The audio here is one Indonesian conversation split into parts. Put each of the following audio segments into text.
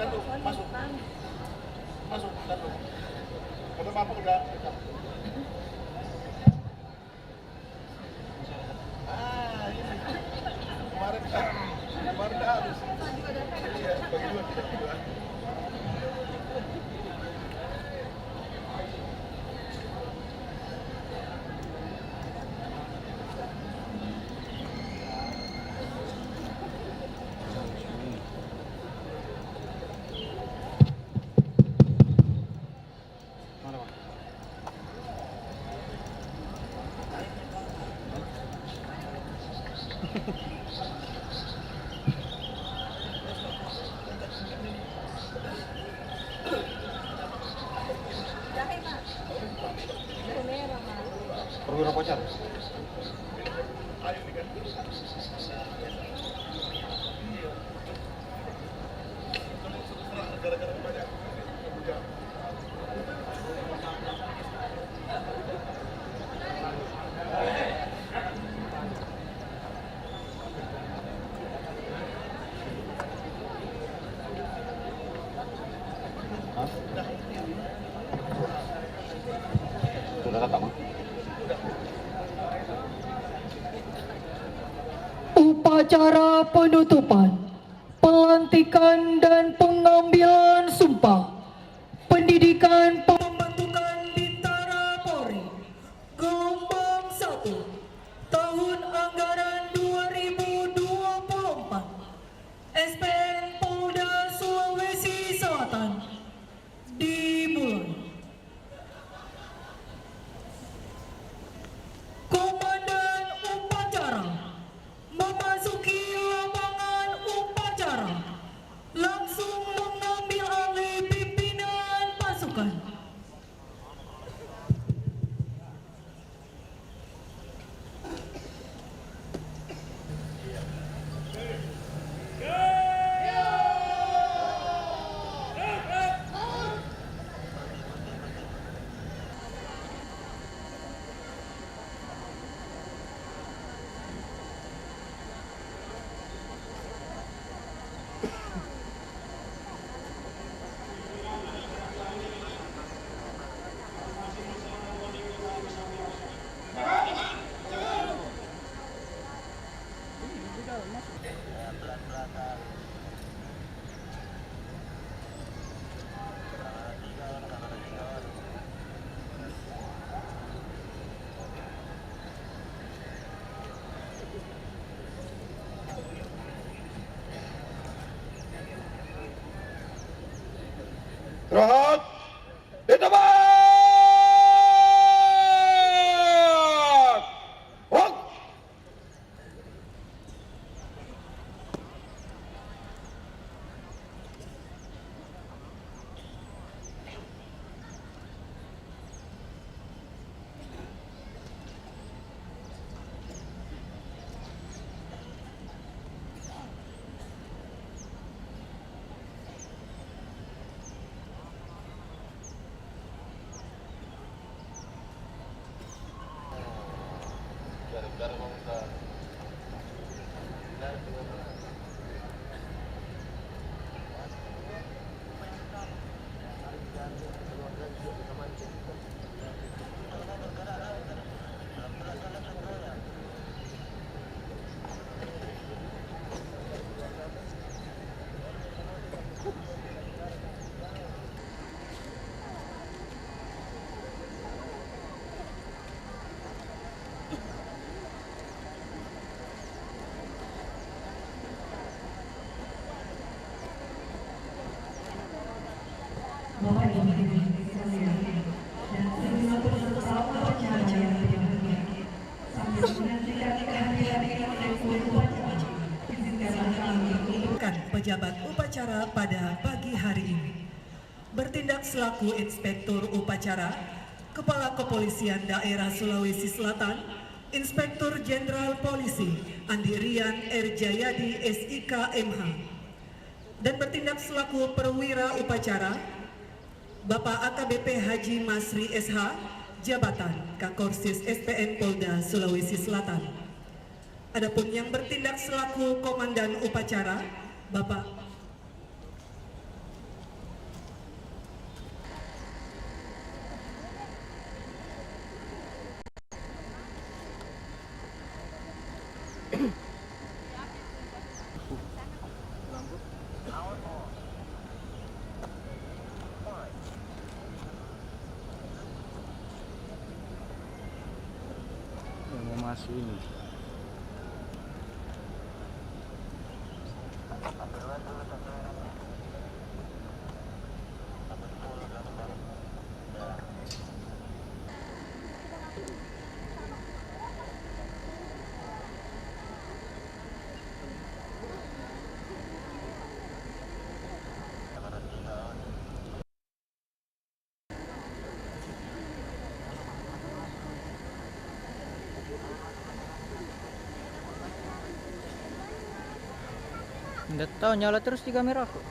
Dalu, masuk. Masuk, dalu. Kalau mampu udah dekat. Ini. Kemarin dah habis. Iya, bagi dua, bagi dua. Perwira Pacar. Sudah datang? Upacara penutupan, pelantikan dan pengambilan sumpah pendidikan pembentukan Bintara Polri Gelombang 1 tahun anggaran 2024 SPN Polda Sulawesi Selatan dimulai. Komandan upacara memasuki lapangan upacara, langsung mengambil alih pimpinan pasukan. Rahat, di tempat. Hok. Bapak Ibu sekalian, dan sebelum penutupan upacara yang berbahagia, sambil menantikan kehadiran Direktur Upacara, izinkanlah kami mengumpulkan pejabat upacara pada pagi hari ini. Bertindak selaku Inspektur Upacara, Kepala Kepolisian Daerah Sulawesi Selatan, Inspektur Jenderal Polisi Andi Rian R. Jayadi SIK MH. Dan bertindak selaku Perwira Upacara, Bapak AKBP Haji Masri SH, Jabatan Kakorsis SPN Polda Sulawesi Selatan. Adapun yang bertindak selaku Komandan Upacara, Bapak informasi ini. Nggak tahu, nyala terus di kameraku.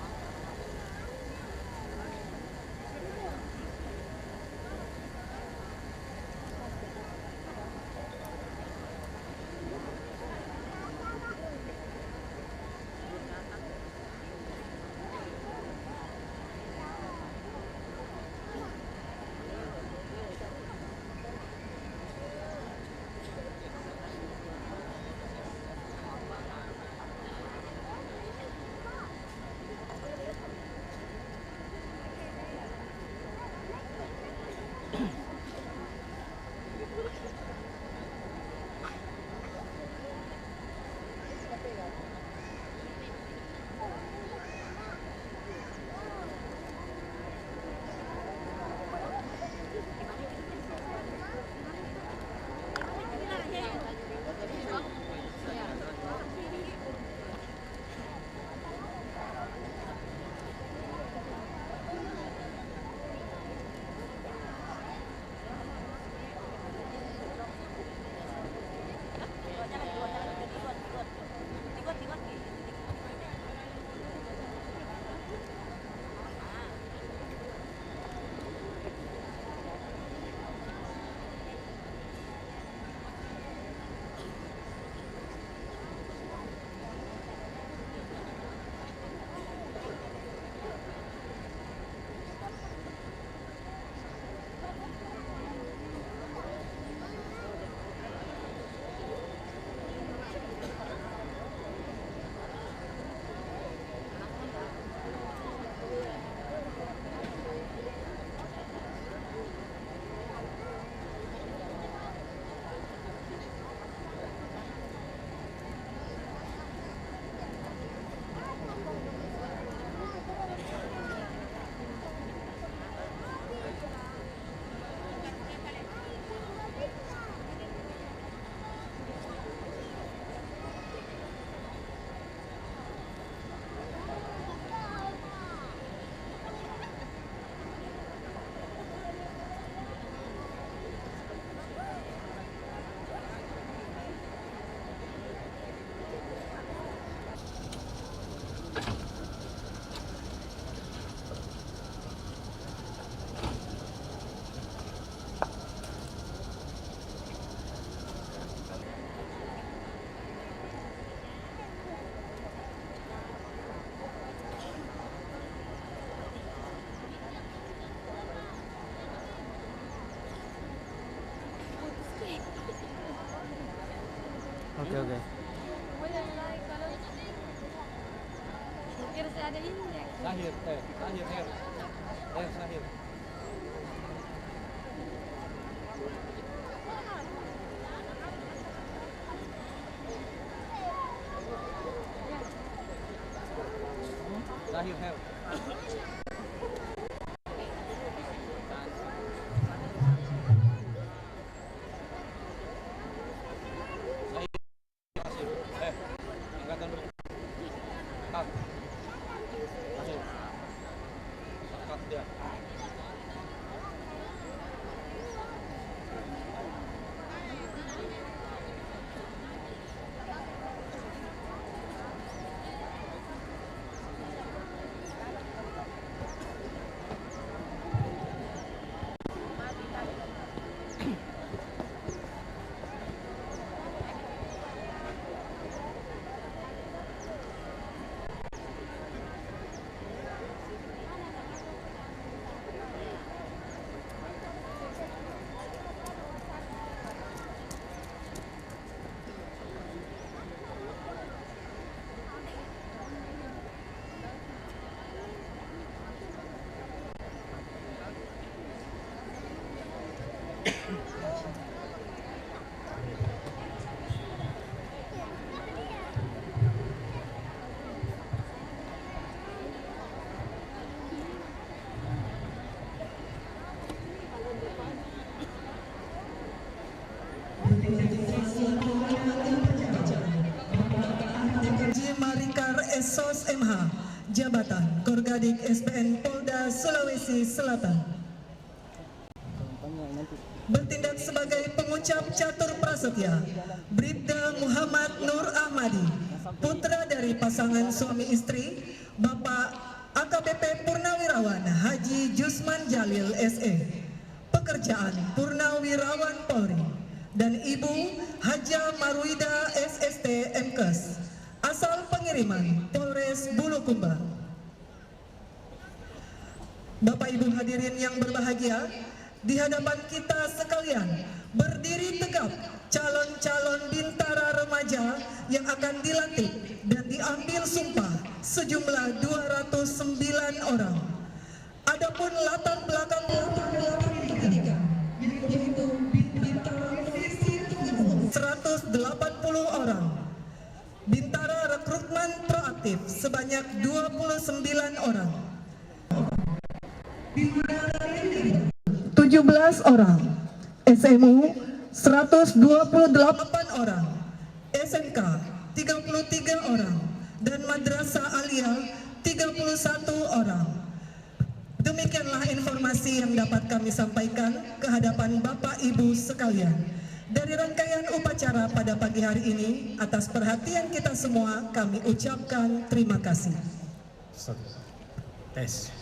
Oke. Mungkin saya ada ini ya. Lahir. Lahir. Angkatan berkat. Lahir. Angkat dia. SOS MH, Jabatan Korgadik SPN Polda Sulawesi Selatan. Bertindak sebagai pengucap catur prasetya, Bribda Muhammad Nur Ahmadi, putra dari pasangan suami istri, Bapak AKBP Purnawirawan Haji Jusman Jalil SE, pekerjaan Purnawirawan Polri, dan Ibu Haja Marwida SST MKes, asal pengiriman Polres Bulukumba. Bapak Ibu hadirin yang berbahagia, di hadapan kita sekalian berdiri tegap calon-calon bintara remaja yang akan dilantik dan diambil sumpah sejumlah 209 orang. Adapun latar belakang bintara 180 orang. Bintara rekrutmen proaktif sebanyak 29 orang. 17 orang, SMU 128 orang, SMK 33 orang, dan Madrasah Aliyah 31 orang. Demikianlah informasi yang dapat kami sampaikan ke hadapan Bapak Ibu sekalian. Dari rangkaian upacara pada pagi hari ini, atas perhatian kita semua kami ucapkan terima kasih. Tes.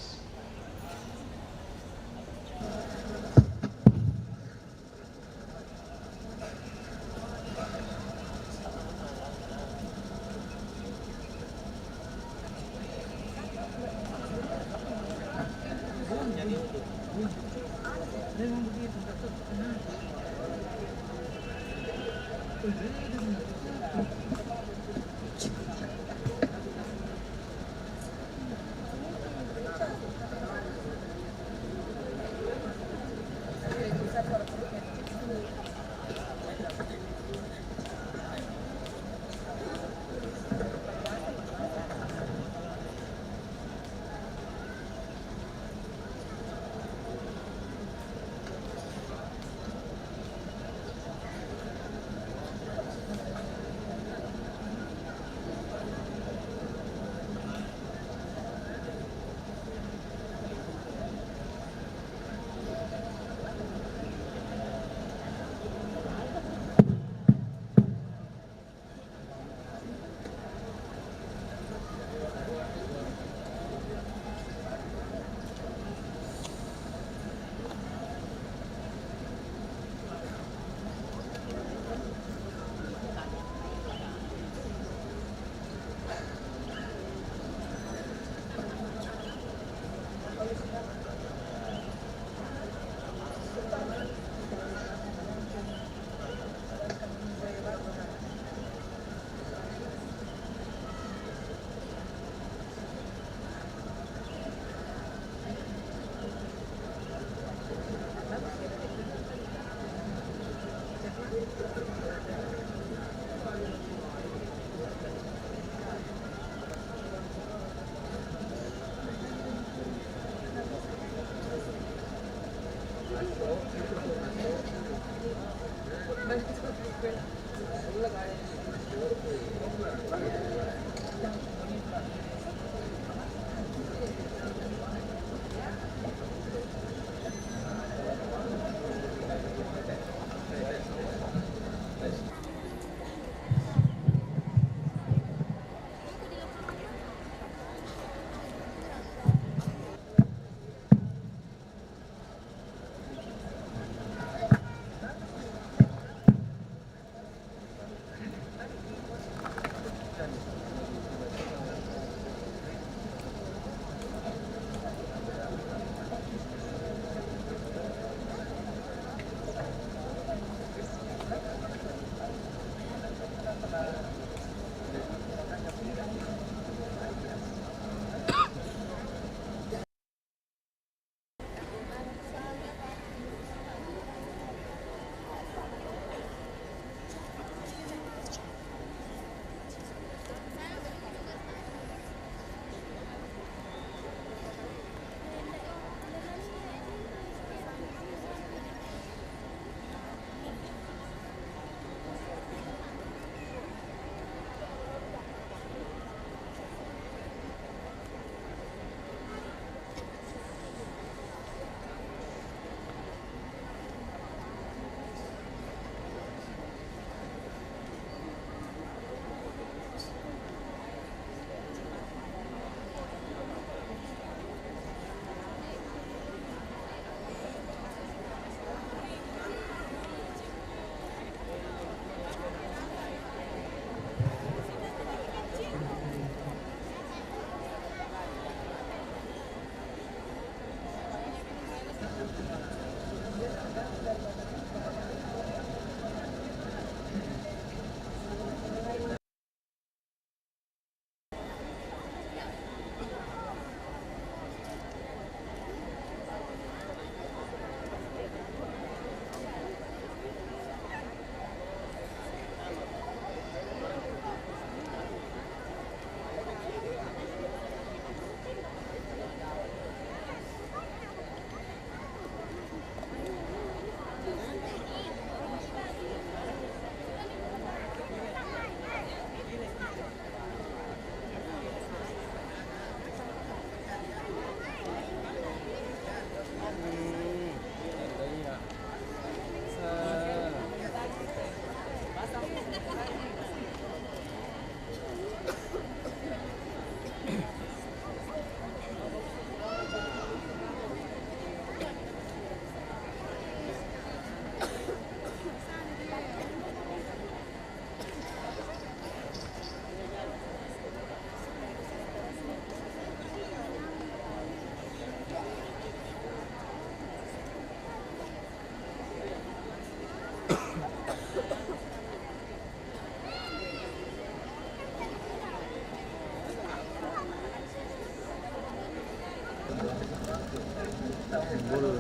Bulu.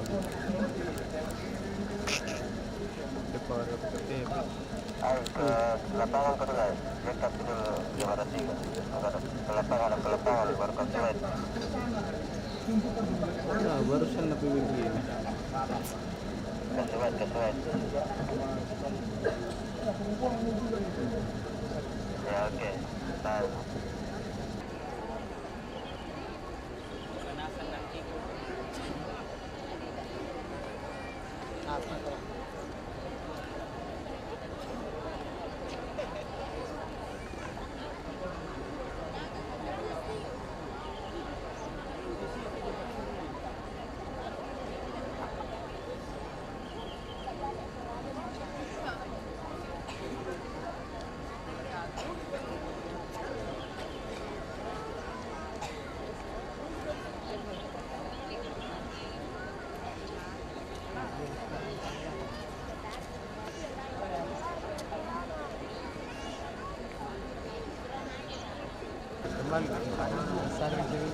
Depan FTP. Ke lapangan kedua, dekat ke Jawa Tiga. Ke lapangan baru konsumen. Nah, barusan lebih begini. Konsumen. Ya oke. Tahu. Teman, saling jadi.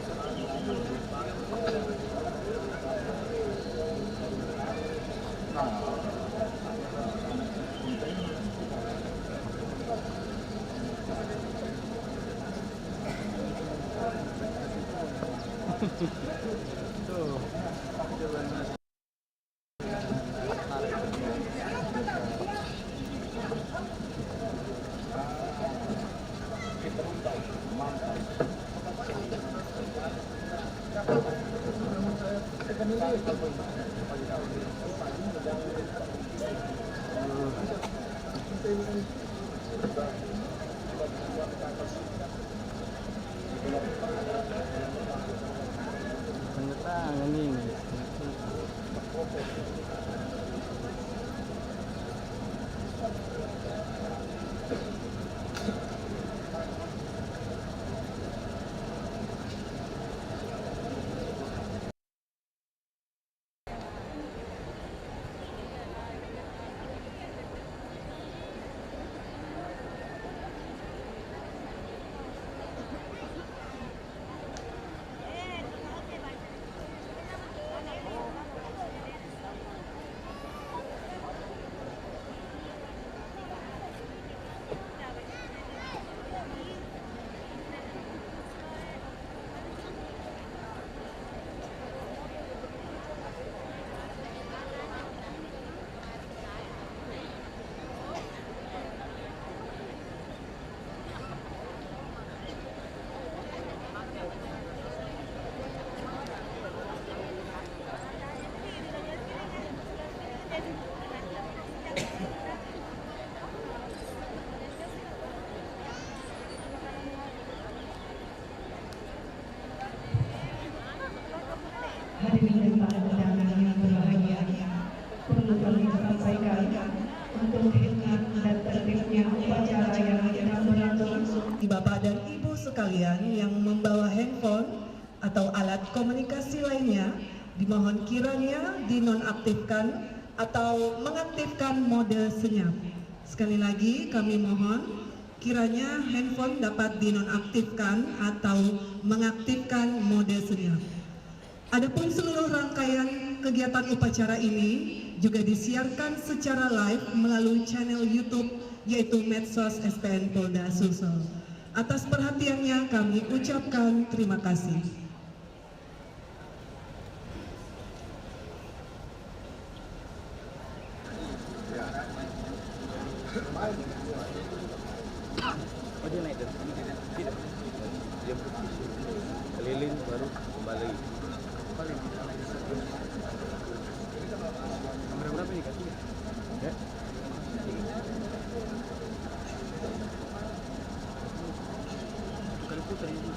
Tuh, coba. Tanda tangan ini. Hadirin dan para undangan yang berbahagia, perlu kami sampaikan untuk hikmat dan tertibnya upacara yang sedang berlangsung, Bapak dan Ibu sekalian yang membawa handphone atau alat komunikasi lainnya dimohon kiranya dinonaktifkan atau mengaktifkan mode senyap. Sekali lagi kami mohon kiranya handphone dapat dinonaktifkan atau mengaktifkan mode senyap. Adapun seluruh rangkaian kegiatan upacara ini juga disiarkan secara live melalui channel YouTube yaitu Medsos SPN Polda Sulsel. Atas perhatiannya kami ucapkan terima kasih. Oh, dia naik dari sini tidak? Dia keliling baru kembali. Kamera berapa ini kasih? Ya. Kali putar ini.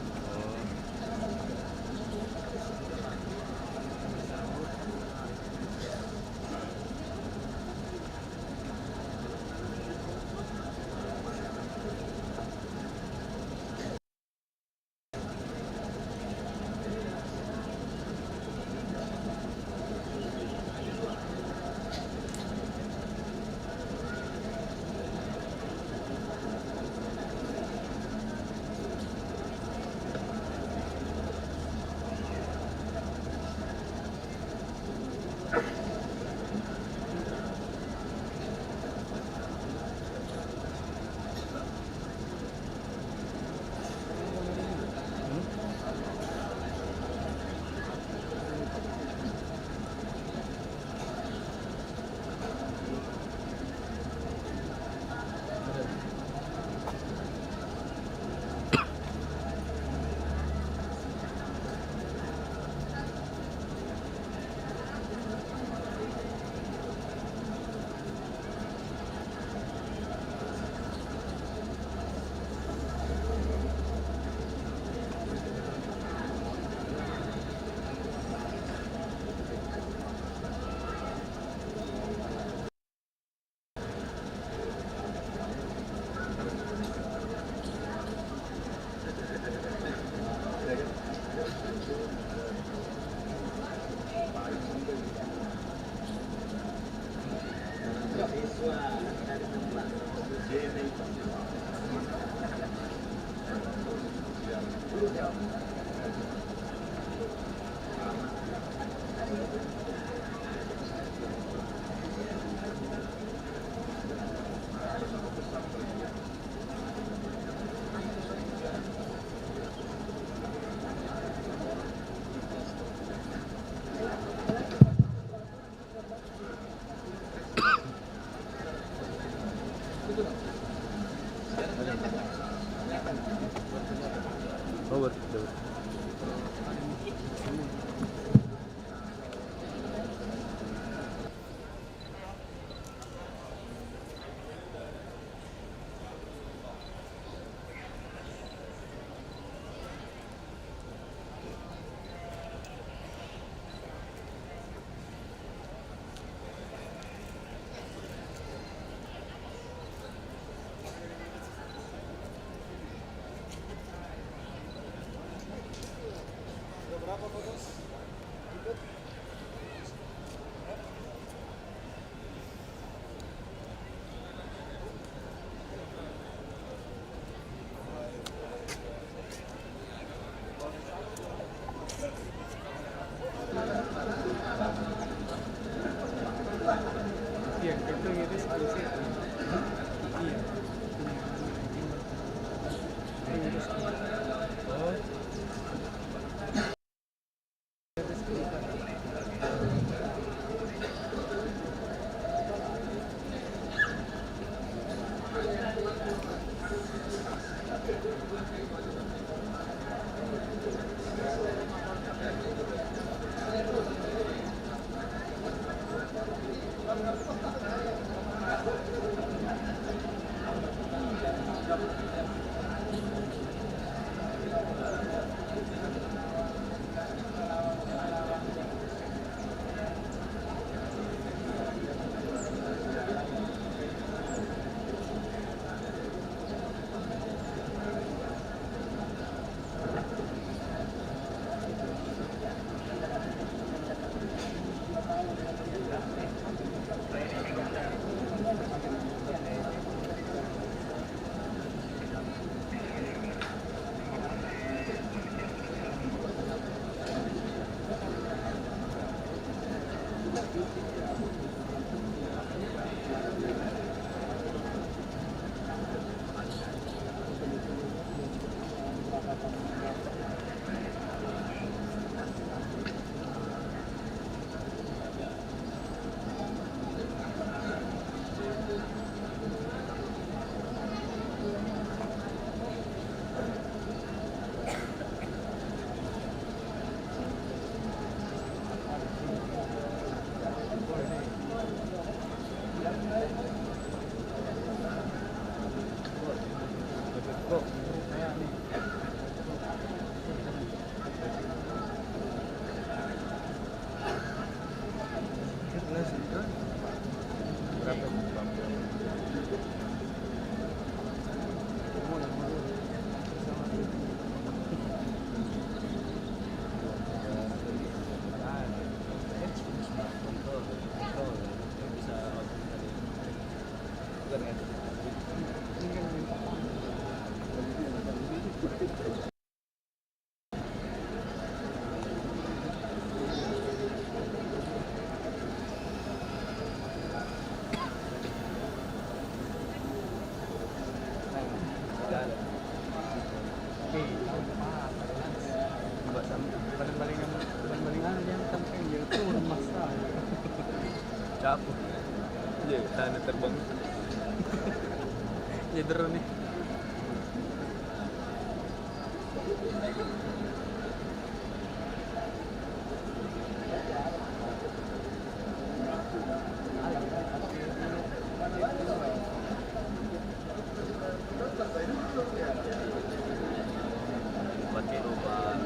Oh, betul. Berapa bos? Ikut. Iya, itu eksklusif. Iya. Oh. Capek. Iya, tanda terbang. Ya drone nih. Pakai lubang.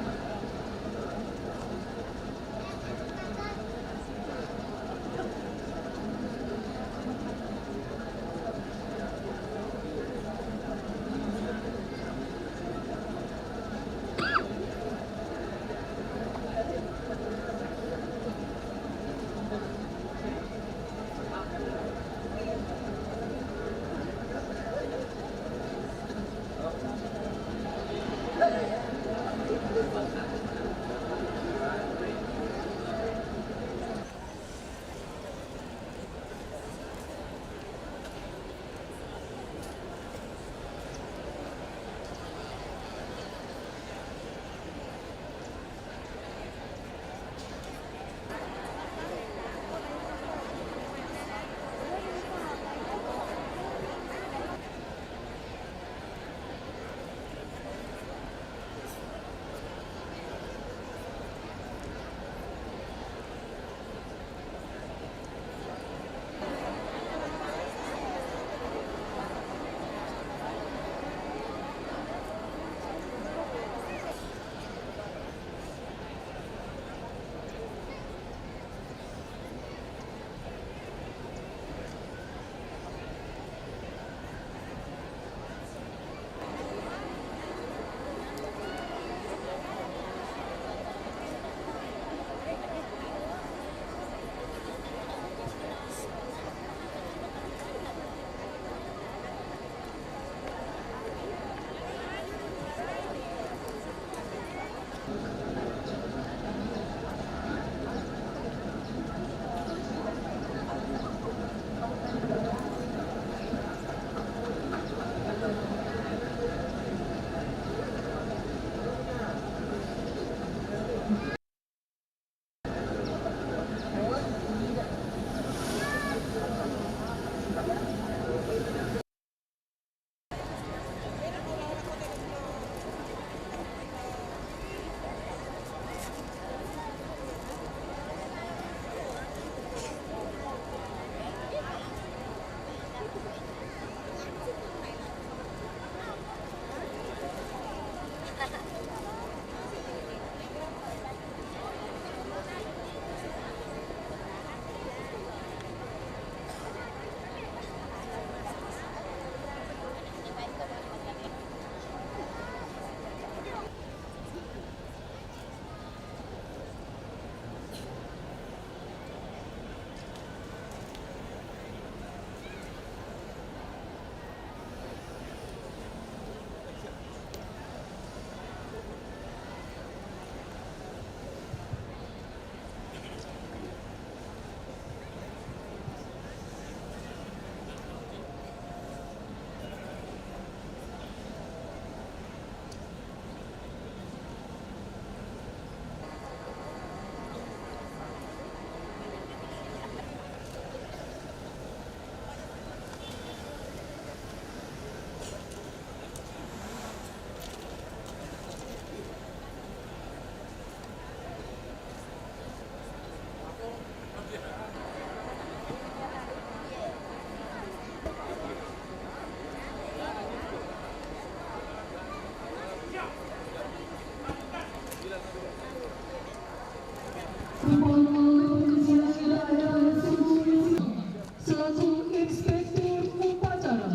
selaku Inspektur Upacara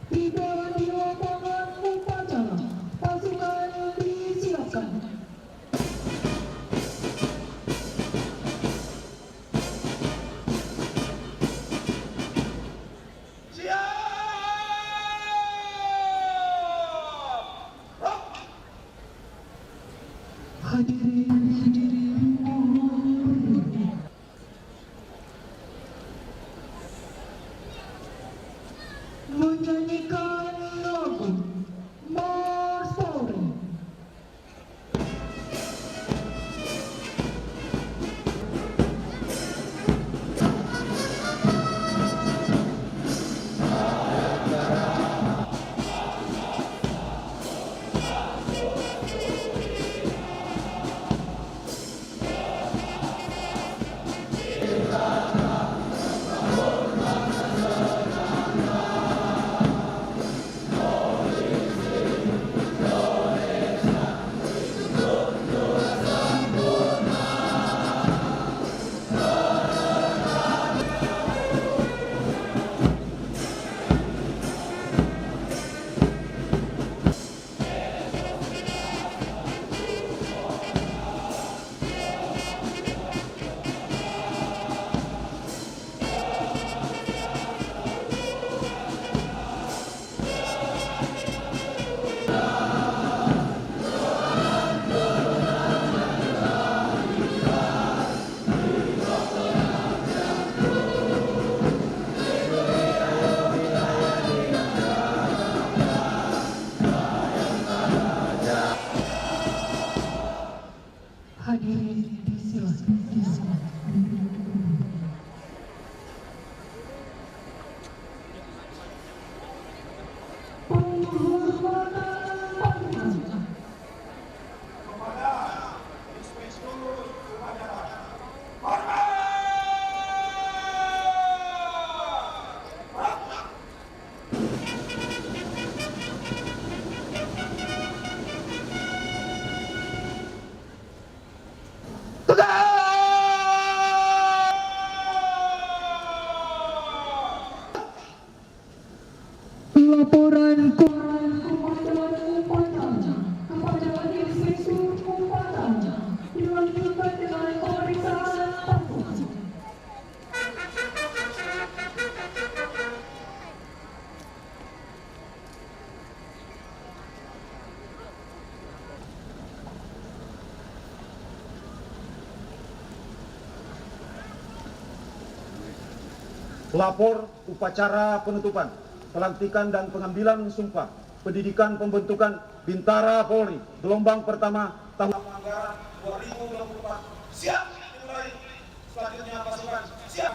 tiba di lapangan upacara. Pasukan disiapkan. Hadirin menyanyikan lagu Mars Polri. Hadirin disilakan. Penghormatan pasukan. Laporan komandan upacara kepada Inspektur Upacara dilanjutkan dengan pemeriksaan pasukan. Pelapor upacara penutupan, pelantikan dan pengambilan sumpah pendidikan pembentukan Bintara Polri gelombang pertama tahun anggaran 2024. Siap dimulai. Selanjutnya pasukan siap.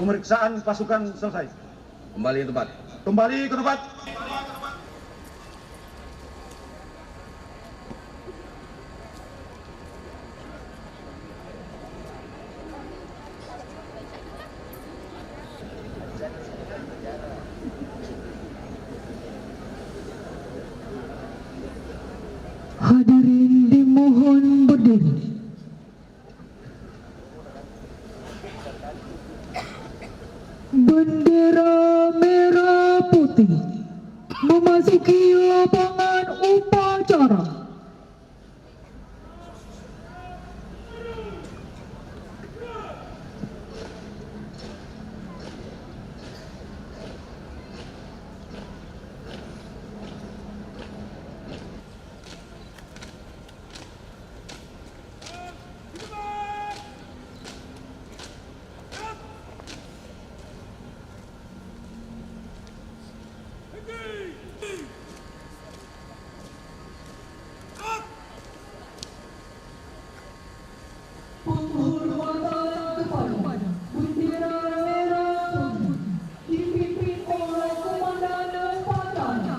Pemeriksaan pasukan selesai. Kembali ke tempat. Kembali ke tempat. Hadirin dimohon berdiri. Bendera merah putih memasuki lapangan upacara. Penghormatan kepada bendera merah putih dipimpin oleh Komandan Upacara.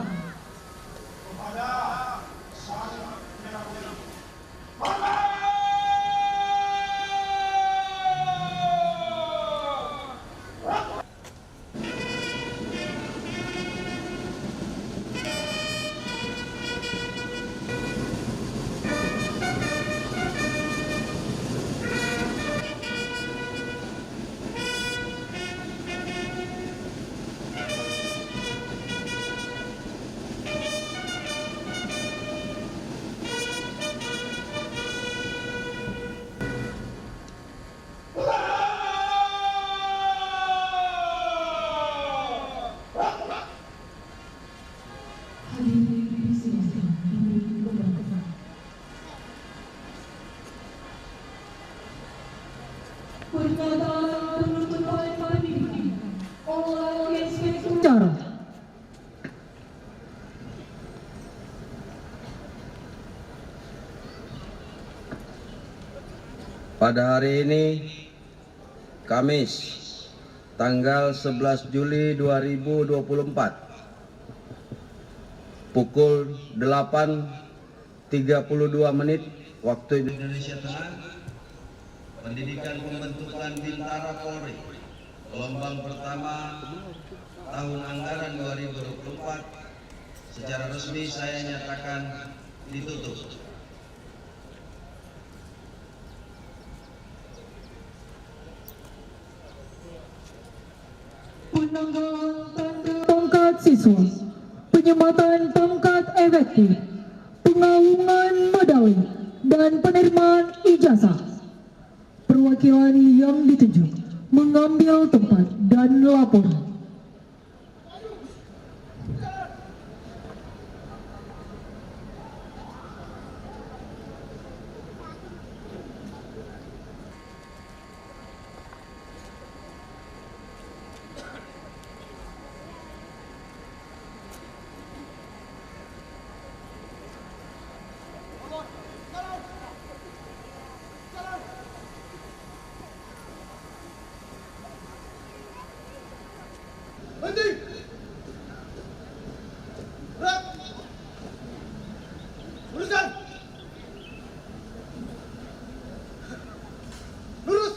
Pernyataan penutupan pendidikan oleh Inspektur Upacara. Pada hari ini, Kamis, tanggal 11 Juli 2024, pukul 8.32 menit waktu Indonesia Tengah, pendidikan pembentukan Bintara Polri, gelombang pertama tahun anggaran 2024, secara resmi saya nyatakan ditutup. Penanggalan tanda tongkat siswa, penyematan tongkat efektif, pengaungan medali, dan penerimaan ijazah. Perwakilan yang ditunjuk mengambil tempat dan laporan. Berhenti. Gerak. Luruskan. Lurus.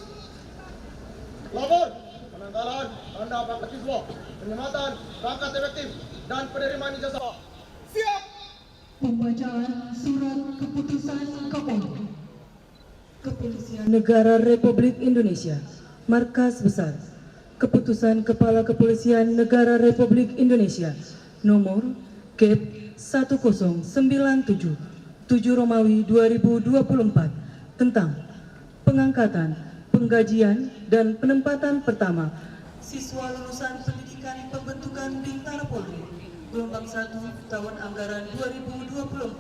Lapor. Penanggalan tanda pangkat siswa, penyematan pangkat efektif, dan penerimaan ijazah. Siap. Pembacaan surat keputusan Kapolri. Kepolisian Negara Republik Indonesia, Markas Besar. Keputusan Kepala Kepolisian Negara Republik Indonesia nomor KEP 1097 7 Romawi 2024 tentang pengangkatan, penggajian, dan penempatan pertama siswa lulusan pendidikan pembentukan Bintara Polri gelombang 1 tahun anggaran 2024.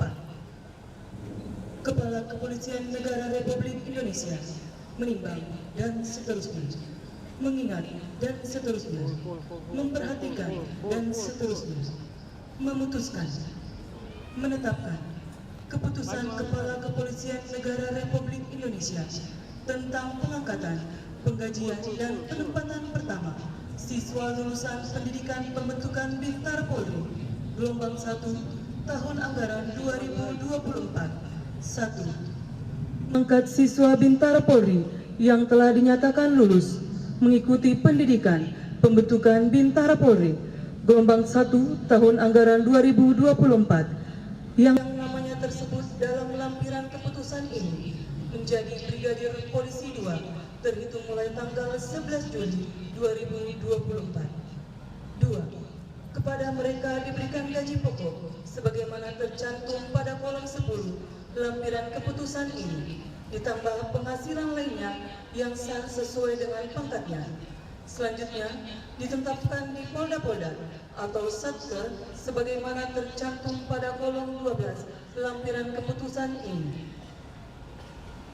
Kepala Kepolisian Negara Republik Indonesia menimbang dan seterusnya, mengingat dan seterusnya, memperhatikan dan seterusnya, memutuskan, menetapkan keputusan Kepala Kepolisian Negara Republik Indonesia tentang pengangkatan, penggajian dan penempatan pertama siswa lulusan pendidikan pembentukan Bintara Polri gelombang 1 tahun anggaran 2024. 1. Mengangkat siswa Bintara Polri yang telah dinyatakan lulus mengikuti pendidikan pembentukan Bintara Polri gelombang 1 tahun anggaran 2024 yang namanya tersebut dalam lampiran keputusan ini menjadi Brigadir Polisi 2 terhitung mulai tanggal 11 Juli 2024. 2. Kepada mereka diberikan gaji pokok sebagaimana tercantum pada kolom 10 lampiran keputusan ini, ditambah penghasilan lainnya yang sah sesuai dengan pangkatnya. Selanjutnya, ditetapkan di Polda-Polda atau Satker sebagaimana tercantum pada kolom 12 lampiran keputusan ini.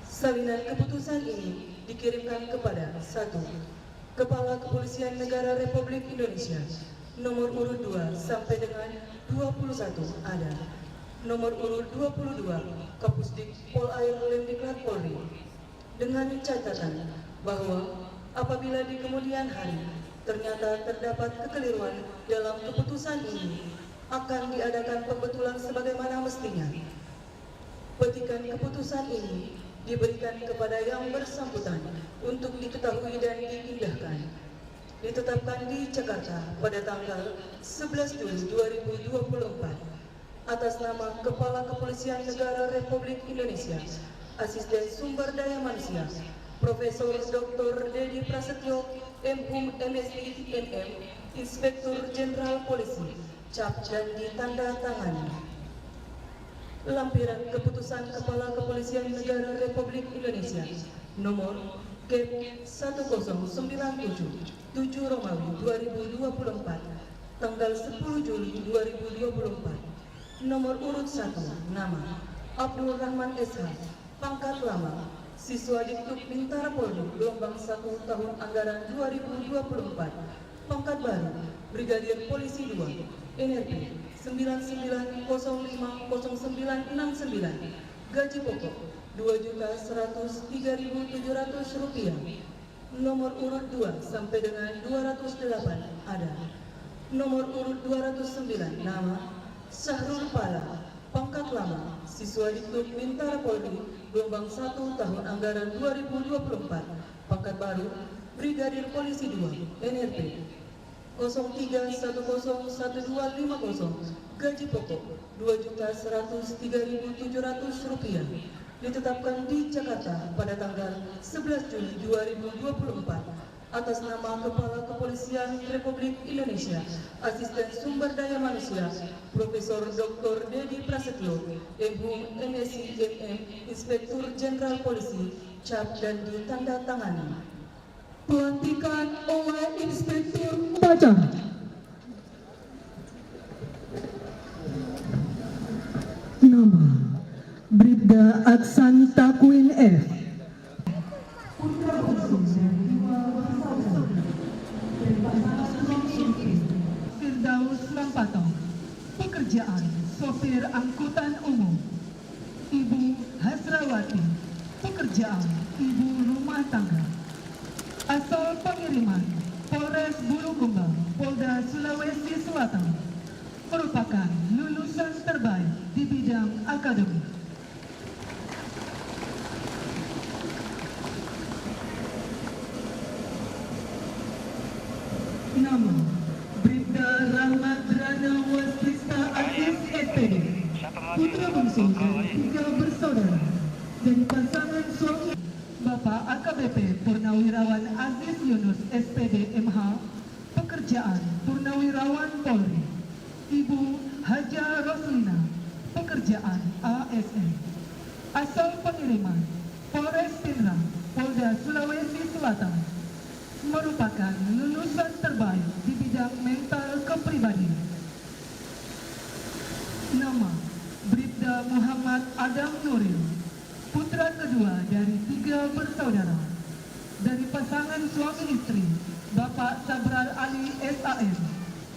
Salinan keputusan ini dikirimkan kepada 1. Kepala Kepolisian Negara Republik Indonesia nomor urut 2 sampai dengan 21 ada. Nomor urut 22 Kapusdik Polair Lemdiklat Polri dengan catatan bahwa apabila di kemudian hari ternyata terdapat kekeliruan dalam keputusan ini akan diadakan pembetulan sebagaimana mestinya. Petikan keputusan ini diberikan kepada yang bersangkutan untuk diketahui dan diindahkan. Ditetapkan di Jakarta pada tanggal 11 Juli 2024 atas nama Kepala Kepolisian Negara Republik Indonesia, Asisten Sumber Daya Manusia, Profesor Dr. Dedi Prasetyo, MHum MSI MM, Inspektur Jenderal Polisi, cap dan ditanda tangani. Lampiran Keputusan Kepala Kepolisian Negara Republik Indonesia nomor Kep 1097 7 Romawi 2024 tanggal 10 Juli 2024. Nomor urut 1 nama Abdul Rahman SH, pangkat lama, siswa Dikduk Bintara Polri gelombang 1 tahun anggaran 2024, pangkat baru Brigadir Polisi 2 NRP 99050969, gaji pokok Rp2.103.700. Nomor urut 2 sampai dengan 208 ada. Nomor urut 209 nama Syahrul Pala, pangkat lama, siswa Dikduk Bintara Polri gelombang 1 tahun anggaran 2024, pangkat baru Brigadir Polisi 2 NRP 03101250, gaji pokok Rp2.103.700, ditetapkan di Jakarta pada tanggal 11 Juli 2024 atas nama Kepala Kepolisian Republik Indonesia, Asisten Sumber Daya Manusia, Profesor Dr. Dedi Prasetyo, MHum MSI MM, Inspektur Jenderal Polisi, cap dan ditanda tangani. Pelantikan oleh Inspektur Upacara. Nama Bribda Aksan Takwin F. Putra bungsu dari dua bersaudara dari pasangan suami Firdaus Lampato, pekerjaan sopir angkutan umum. Ibu Hasrawati, pekerjaan ibu rumah tangga. Asal pengiriman Polres Bulukumba, Polda Sulawesi Selatan, merupakan lulusan terbaik di bidang akademik. Nama Bribda Rahmat Rana Waskista Aziz SPD, putra bungsu dari 3 bersaudara dari pasangan suami Bapak AKBP Purnawirawan Aziz Yunus SPD MH, pekerjaan Purnawirawan Polri. Ibu Haja Roslina, pekerjaan ASN. Asal pengiriman Polres Pinrang, Polda Sulawesi Selatan, merupakan lulusan terbaik di bidang mental kepribadian. Nama Bribda Muhammad Adam Nuril, putra kedua dari 3 bersaudara dari pasangan suami istri Bapak Sabrar Ali SAM,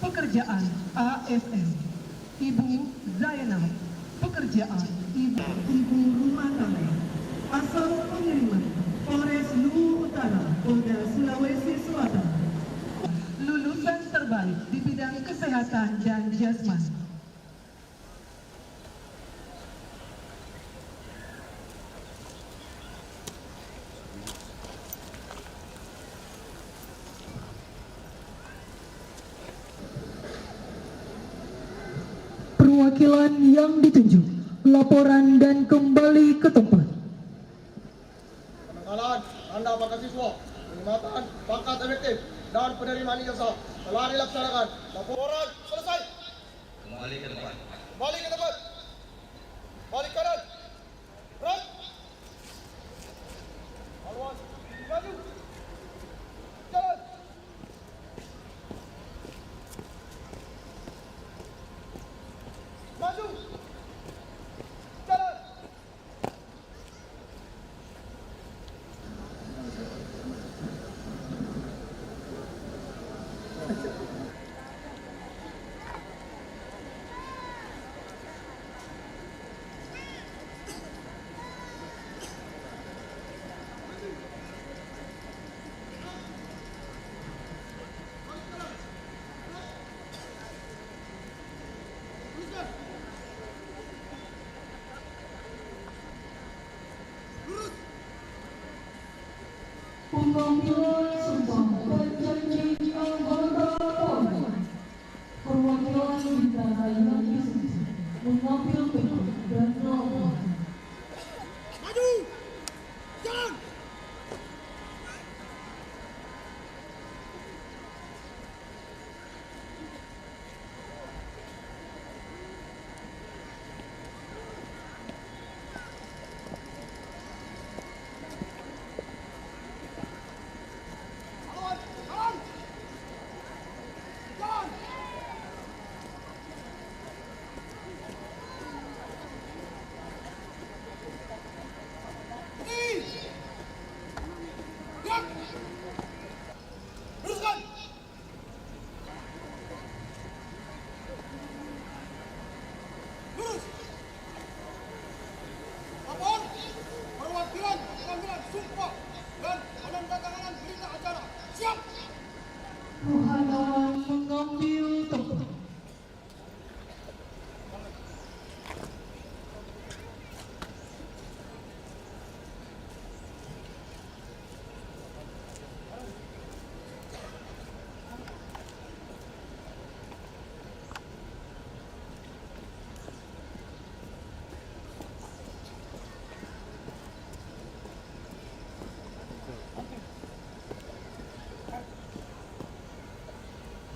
pekerjaan ASN. Ibu Zainab, pekerjaan ibu rumah tangga. Asal pengiriman Polres Luwu Utara, Polda Sulawesi Selatan. Lulusan terbaik di bidang kesehatan dan jasmani. Perwakilan yang ditunjuk, laporan dan kembali ke tempat. Penanggalan tanda pangkat siswa, penghormatan pangkat efektif dan penerimaan ijazah telah dilaksanakan. Laporan selesai. Kembali ke depan. Balik ke tempat. Balik kanan. Right. Awas. Maju. Jalan. Maju. Jalan. Pengambilan sumpah dan janji anggota Polri. Perwakilan bintara yang disetujui mengambil tempat dan laporan. Maju. Jalan. Rohana mengambil tempat.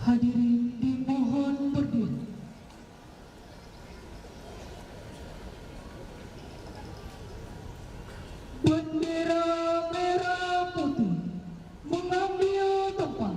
Hadirin dimohon berdiri. Bendera merah putih mengambil tempat.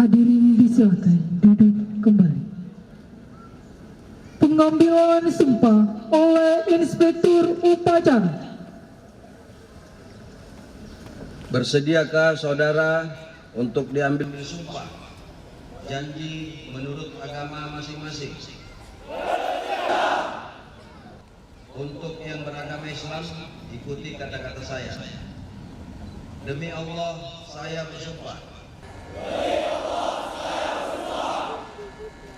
Hadirin disilakan duduk kembali. Pengambilan sumpah oleh Inspektur Upacara. Bersediakah saudara untuk diambil sumpah janji menurut agama masing-masing? Untuk yang beragama Islam, ikuti kata-kata saya. Demi Allah, saya bersumpah.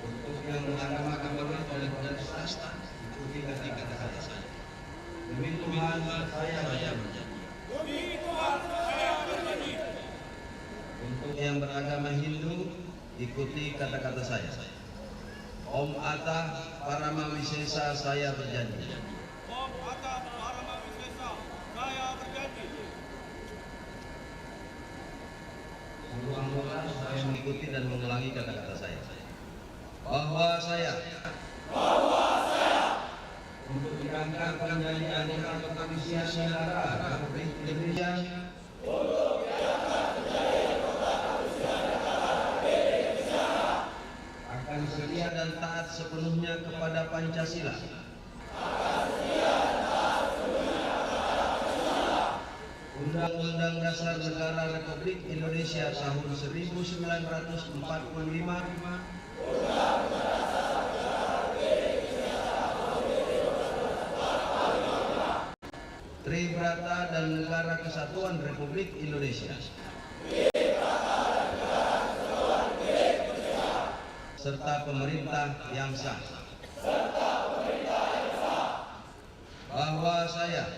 Untuk yang beragama oleh swasta, ikuti kata-kata saya. Demi Tuhan, saya berjanji. Untuk Untuk yang beragama Hindu, ikuti kata-kata saya. Om Ata Paramawisesa, saya berjanji. Om Ata Paramawisesa, saya berjanji. Seluruh anggota saya mengikuti dan mengulangi kata-kata saya. Bahwa saya untuk dirangka menjadi anggota Kepolisian Negara Republik Indonesia akan setia dan taat sepenuhnya kepada Pancasila. Undang-Undang Dasar Negara Republik Indonesia tahun 1945, Tribrata dan Negara Kesatuan Republik Indonesia, serta pemerintah yang sah. Bahwa saya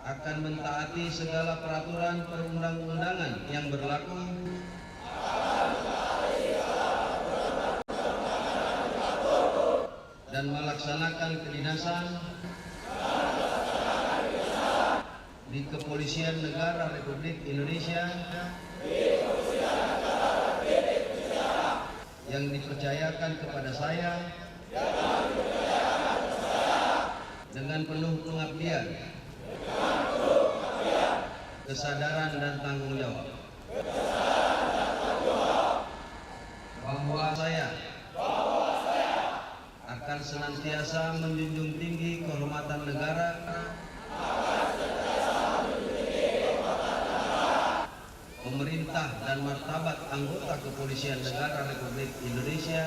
akan mentaati segala peraturan perundang-undangan yang berlaku dan melaksanakan kedinasan di Kepolisian Negara Republik Indonesia yang dipercayakan kepada saya dengan penuh pengabdian, kesadaran dan tanggung jawab. Bahwa saya akan senantiasa menjunjung tinggi kehormatan negara, pemerintah dan martabat anggota Kepolisian Negara Republik Indonesia,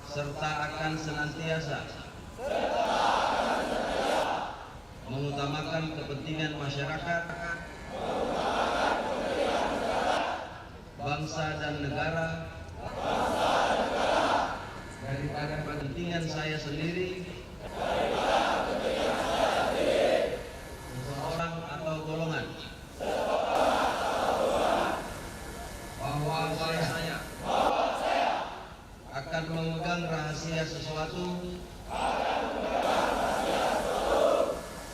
serta akan senantiasa mengutamakan kepentingan masyarakat, bangsa dan negara daripada kepentingan saya sendiri, seseorang atau golongan. Bahwa saya akan memegang rahasia sesuatu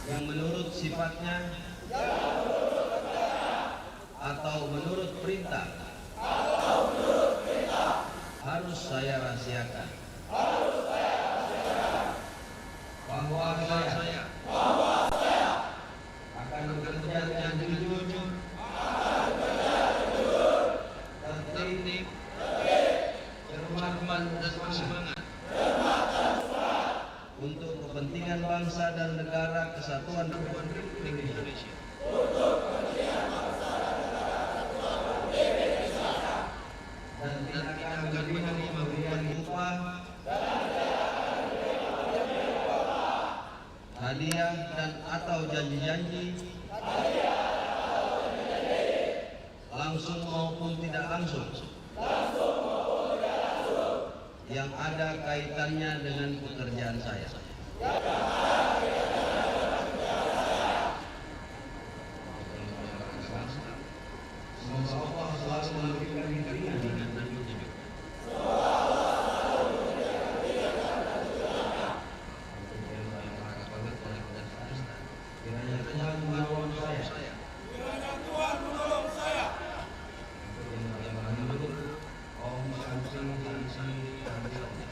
yang menurut sifatnya atau menurut perintah harus saya rahasiakan. Bahwa saya akan bekerja dengan jujur, tertib, cermat dan semangat untuk kepentingan bangsa dan negara kesatuan Republik Indonesia. Dan tidak akan menerima pemberian upah, hadiah dan atau janji-janji langsung maupun tidak langsung yang ada kaitannya dengan pekerjaan saya. Semoga Allah selalu memberikan keringanan dan petunjuk. Kiranya Tuhan menolong saya. Om Santi Santi Santi Om.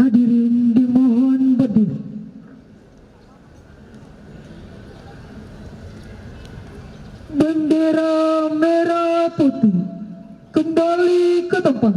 Hadirin dimohon berdiri. Bendera merah putih kembali ke tempat.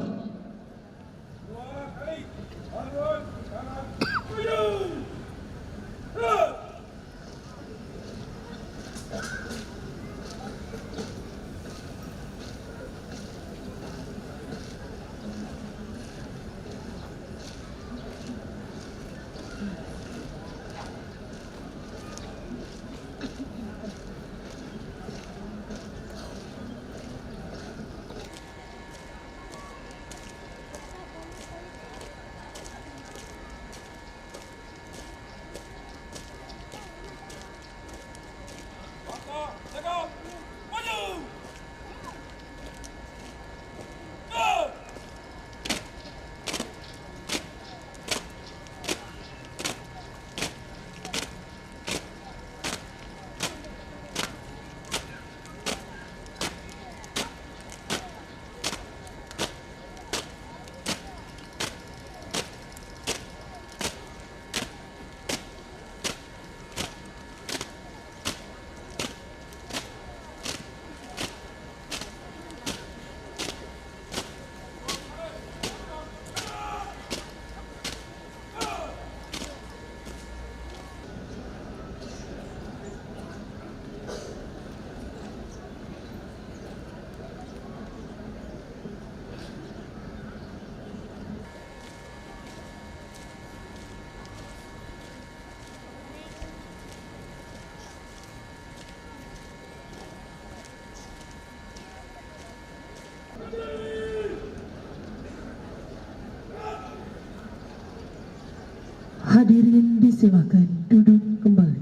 Hadirin disilakan duduk kembali.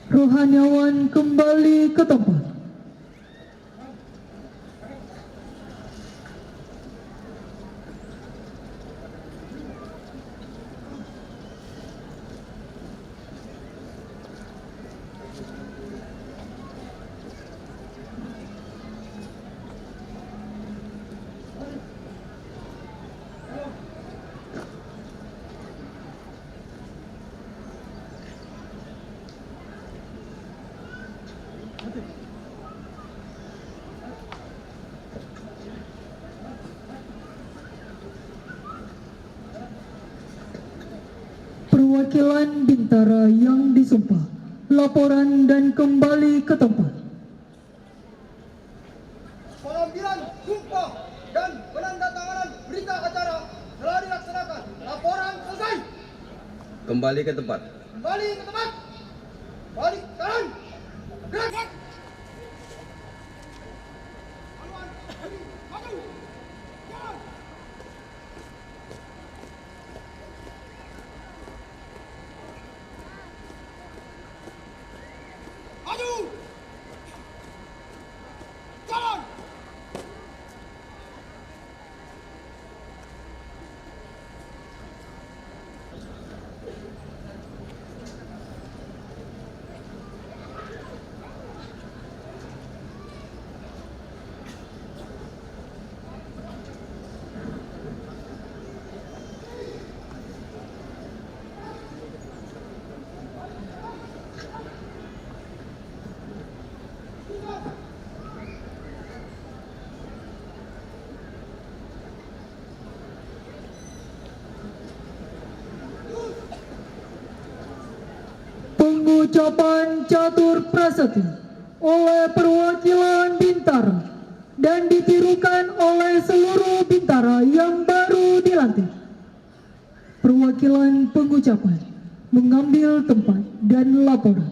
Rohaniawan kembali ke tempat. Perwakilan Bintara yang disumpah, laporan dan kembali ke tempat. Pengambilan sumpah dan penandatanganan berita acara telah dilaksanakan. Laporan selesai. Kembali ke tempat. Kembali ke tempat. Balik kanan. Gerak. Pengucapan catur prasasti oleh perwakilan Bintara dan ditirukan oleh seluruh Bintara yang baru dilantik. Perwakilan pengucapan mengambil tempat dan laporan.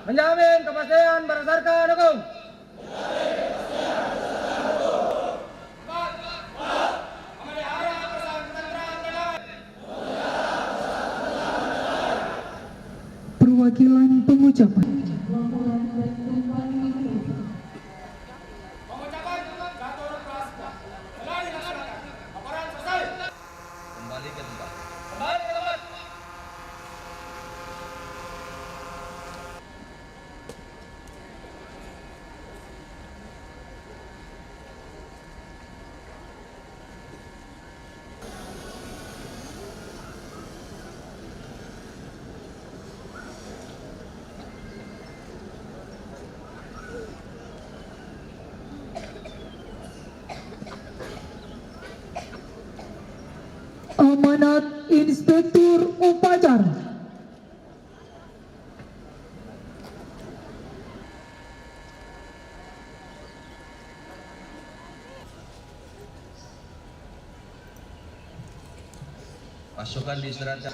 menjamin kepastian berdasarkan hukum. Perwakilan pengucapan. Kembali ke tempat. Amanat Inspektur Upacara. Pasukan diistirahatkan.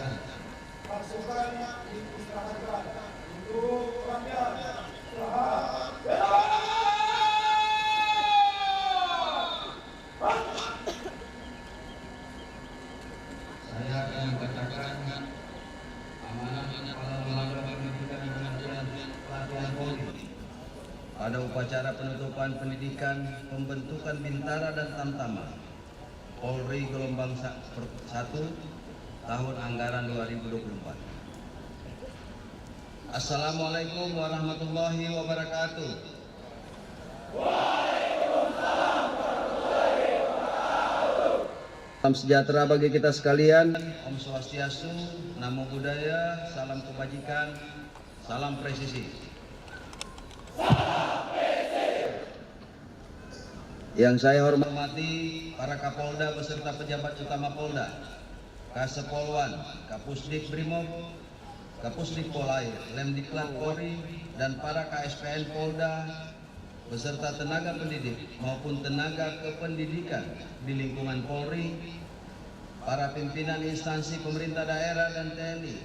Saya akan membacakan amanat kepala lembaga pendidikan dan pelatihan Polri pada upacara penutupan pendidikan pembentukan Bintara dan Tamtama Polri gelombang 1 tahun anggaran 2024. Assalamualaikum warahmatullahi wabarakatuh. Salam sejahtera bagi kita sekalian. Om Swastiastu, Namo Buddhaya, salam kebajikan, salam presisi. Yang saya hormati para Kapolda beserta pejabat utama Polda, Kasepolwan, Kapusdik Brimob, Kapusdik Polair, Lemdiklat Polri, dan para KSPN Polda beserta tenaga pendidik maupun tenaga kependidikan di lingkungan Polri, para pimpinan instansi pemerintah daerah dan TNI,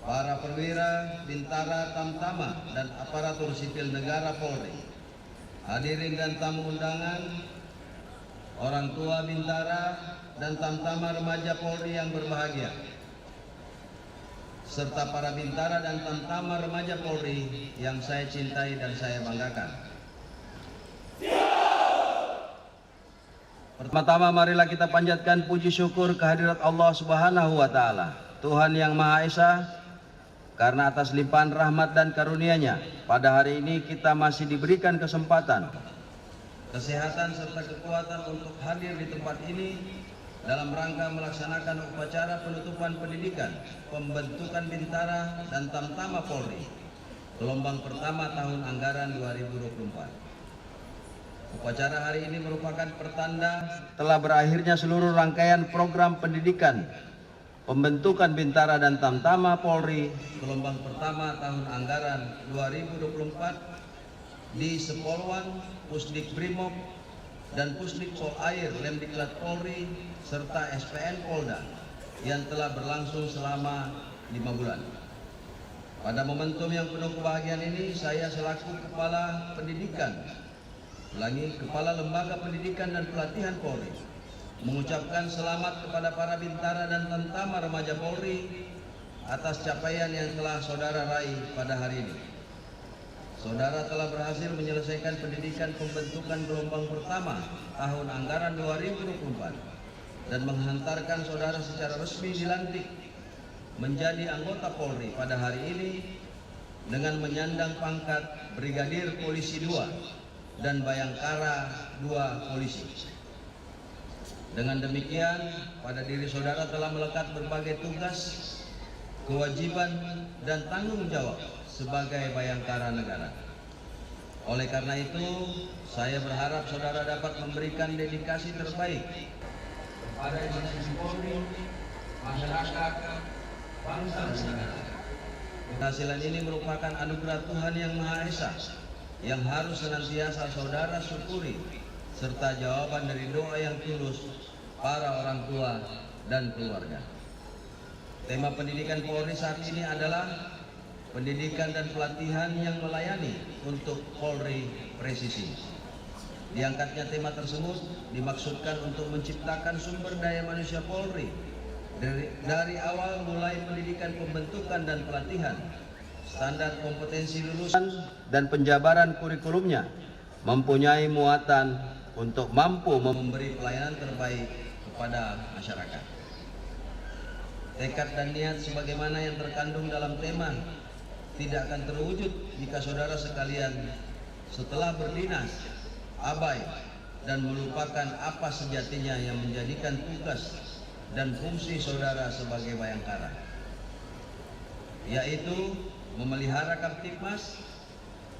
para perwira, Bintara, Tamtama, dan aparatur sipil negara Polri, hadirin dan tamu undangan, orang tua Bintara dan Tamtama remaja Polri yang berbahagia, serta para Bintara dan Tamtama remaja Polri yang saya cintai dan saya banggakan. Pertama-tama marilah kita panjatkan puji syukur kehadirat Allah Subhanahu wa Ta'ala, Tuhan yang Maha Esa, karena atas limpahan rahmat dan karunia-Nya pada hari ini kita masih diberikan kesempatan, kesehatan serta kekuatan untuk hadir di tempat ini dalam rangka melaksanakan upacara penutupan pendidikan pembentukan Bintara dan Tamtama Polri gelombang pertama tahun anggaran 2024. Upacara hari ini merupakan pertanda telah berakhirnya seluruh rangkaian program pendidikan pembentukan Bintara dan Tamtama Polri gelombang pertama tahun anggaran 2024 di Sepolwan, Pusdik Brimob, dan Pusdik Polair, Lemdiklat Polri, serta SPN Polda yang telah berlangsung selama 5 bulan. Pada momentum yang penuh kebahagiaan ini, saya selaku Kepala Kepala Lembaga Pendidikan dan Pelatihan Polri mengucapkan selamat kepada para Bintara dan Tamtama remaja Polri atas capaian yang telah saudara raih pada hari ini. Saudara telah berhasil menyelesaikan pendidikan pembentukan gelombang pertama tahun anggaran 2024 dan menghantarkan saudara secara resmi dilantik menjadi anggota Polri pada hari ini dengan menyandang pangkat Brigadir Polisi 2 dan Bayangkara 2 Polisi. Dengan demikian, pada diri saudara telah melekat berbagai tugas, kewajiban, dan tanggung jawab sebagai Bayangkara negara. Oleh karena itu, saya berharap saudara dapat memberikan dedikasi terbaik kepada institusi Polri, masyarakat, bangsa dan negara. Keberhasilan ini merupakan anugerah Tuhan yang Maha Esa yang harus senantiasa saudara syukuri, serta jawaban dari doa yang tulus para orang tua dan keluarga. Tema pendidikan Polri saat ini adalah pendidikan dan pelatihan yang melayani untuk Polri presisi. Diangkatnya tema tersebut dimaksudkan untuk menciptakan sumber daya manusia Polri dari awal mulai pendidikan pembentukan dan pelatihan, standar kompetensi lulusan dan penjabaran kurikulumnya mempunyai muatan untuk mampu memberi pelayanan terbaik kepada masyarakat. Tekad dan niat sebagaimana yang terkandung dalam tema tidak akan terwujud jika saudara sekalian setelah berdinas abai dan melupakan apa sejatinya yang menjadikan tugas dan fungsi saudara sebagai Bayangkara, yaitu memelihara Kamtibmas,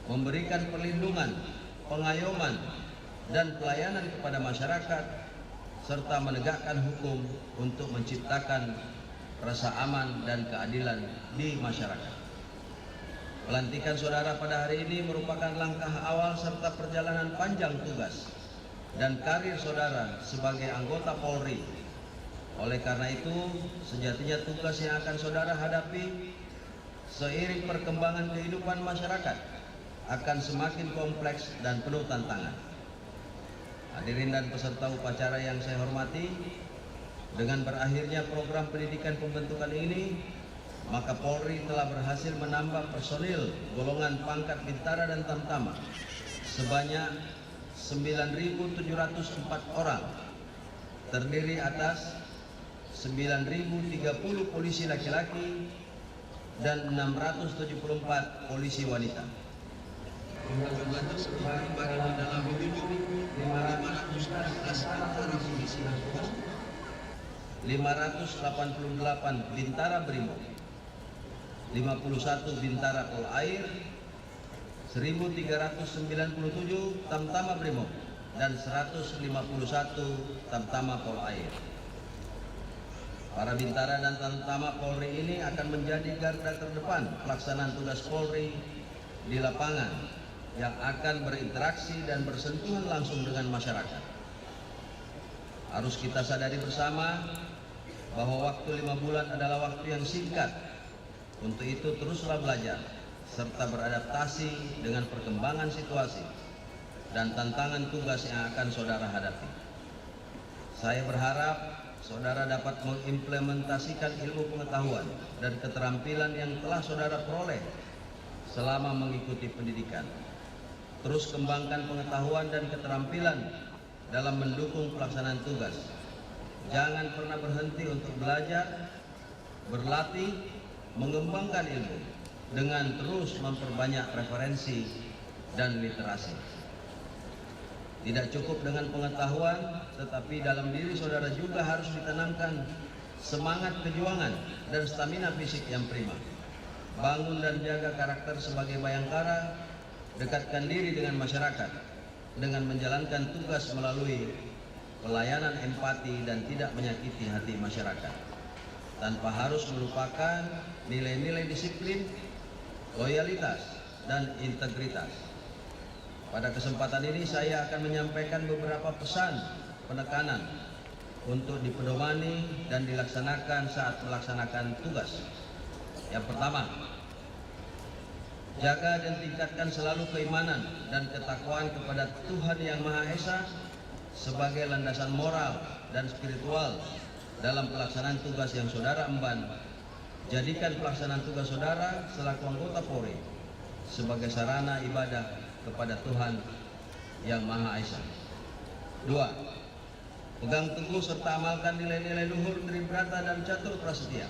memberikan perlindungan, pengayoman, dan pelayanan kepada masyarakat, serta menegakkan hukum untuk menciptakan rasa aman dan keadilan di masyarakat. Pelantikan saudara pada hari ini merupakan langkah awal serta perjalanan panjang tugas dan karir saudara sebagai anggota Polri. Oleh karena itu, sejatinya tugas yang akan saudara hadapi seiring perkembangan kehidupan masyarakat akan semakin kompleks dan penuh tantangan. Hadirin dan peserta upacara yang saya hormati, dengan berakhirnya program pendidikan pembentukan ini, maka Polri telah berhasil menambah personil golongan pangkat Bintara dan Tamtama sebanyak 9.704 orang, terdiri atas 9.030 polisi laki-laki dan 674 polisi wanita. 588 Bintara Brimob, 51 Bintara Polair, 1.397 Tamtama Brimob, dan 151 Tamtama Polair. Para Bintara dan Tamtama Polri ini akan menjadi garda terdepan pelaksanaan tugas Polri di lapangan yang akan berinteraksi dan bersentuhan langsung dengan masyarakat. Harus kita sadari bersama bahwa waktu 5 bulan adalah waktu yang singkat. Untuk itu teruslah belajar serta beradaptasi dengan perkembangan situasi dan tantangan tugas yang akan saudara hadapi. Saya berharap saudara dapat mengimplementasikan ilmu pengetahuan dan keterampilan yang telah saudara peroleh selama mengikuti pendidikan. Terus kembangkan pengetahuan dan keterampilan dalam mendukung pelaksanaan tugas. Jangan pernah berhenti untuk belajar, berlatih, mengembangkan ilmu dengan terus memperbanyak referensi dan literasi. Tidak cukup dengan pengetahuan, tetapi dalam diri saudara juga harus ditanamkan semangat perjuangan dan stamina fisik yang prima. Bangun dan jaga karakter sebagai Bayangkara, dekatkan diri dengan masyarakat dengan menjalankan tugas melalui pelayanan empati dan tidak menyakiti hati masyarakat, tanpa harus melupakan nilai-nilai disiplin, loyalitas, dan integritas. Pada kesempatan ini saya akan menyampaikan beberapa pesan penekanan untuk dipedomani dan dilaksanakan saat melaksanakan tugas. Yang pertama, jaga dan tingkatkan selalu keimanan dan ketakwaan kepada Tuhan Yang Maha Esa sebagai landasan moral dan spiritual dalam pelaksanaan tugas yang saudara emban. Jadikan pelaksanaan tugas saudara selaku anggota Polri sebagai sarana ibadah kepada Tuhan Yang Maha Esa. 2. Pegang teguh serta amalkan nilai-nilai luhur, tribrata, dan catur prasetya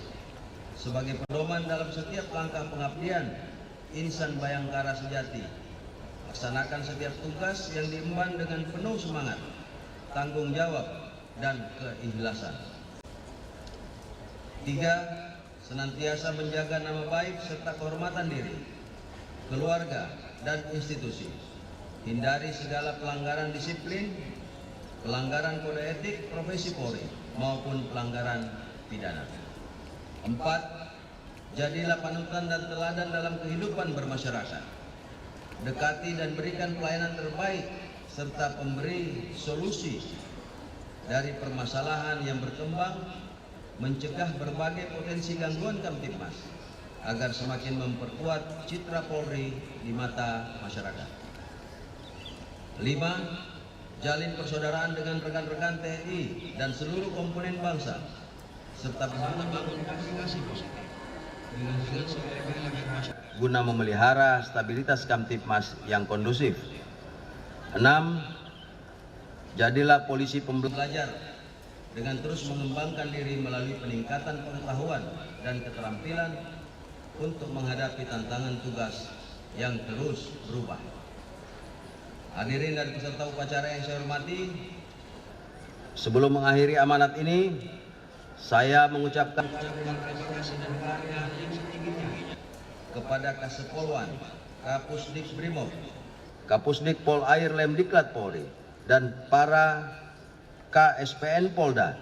sebagai pedoman dalam setiap langkah pengabdian insan Bayangkara sejati. Laksanakan setiap tugas yang diemban dengan penuh semangat, tanggung jawab, dan keikhlasan. 3. Senantiasa menjaga nama baik serta kehormatan diri, keluarga, dan institusi. Hindari segala pelanggaran disiplin, pelanggaran kode etik profesi Polri, maupun pelanggaran pidana. 4. Jadilah panutan dan teladan dalam kehidupan bermasyarakat. Dekati dan berikan pelayanan terbaik serta pemberi solusi dari permasalahan yang berkembang, mencegah berbagai potensi gangguan Kamtibmas, agar semakin memperkuat citra Polri di mata masyarakat. 5. Jalin persaudaraan dengan rekan-rekan TNI dan seluruh komponen bangsa, serta membangun komunikasi positif dengan seluruh elemen masyarakat guna memelihara stabilitas Kamtibmas yang kondusif. 6. Jadilah polisi pembelajar dengan terus mengembangkan diri melalui peningkatan pengetahuan dan keterampilan untuk menghadapi tantangan tugas yang terus berubah. Hadirin dan peserta upacara yang saya hormati, sebelum mengakhiri amanat ini, saya mengucapkan terima kasih dan penghargaan yang setingginya kepada Kasepolwan, Kapusdik Brimob, Kapusdik Pol Air Lemdiklat Polri, dan para KSPN Polda,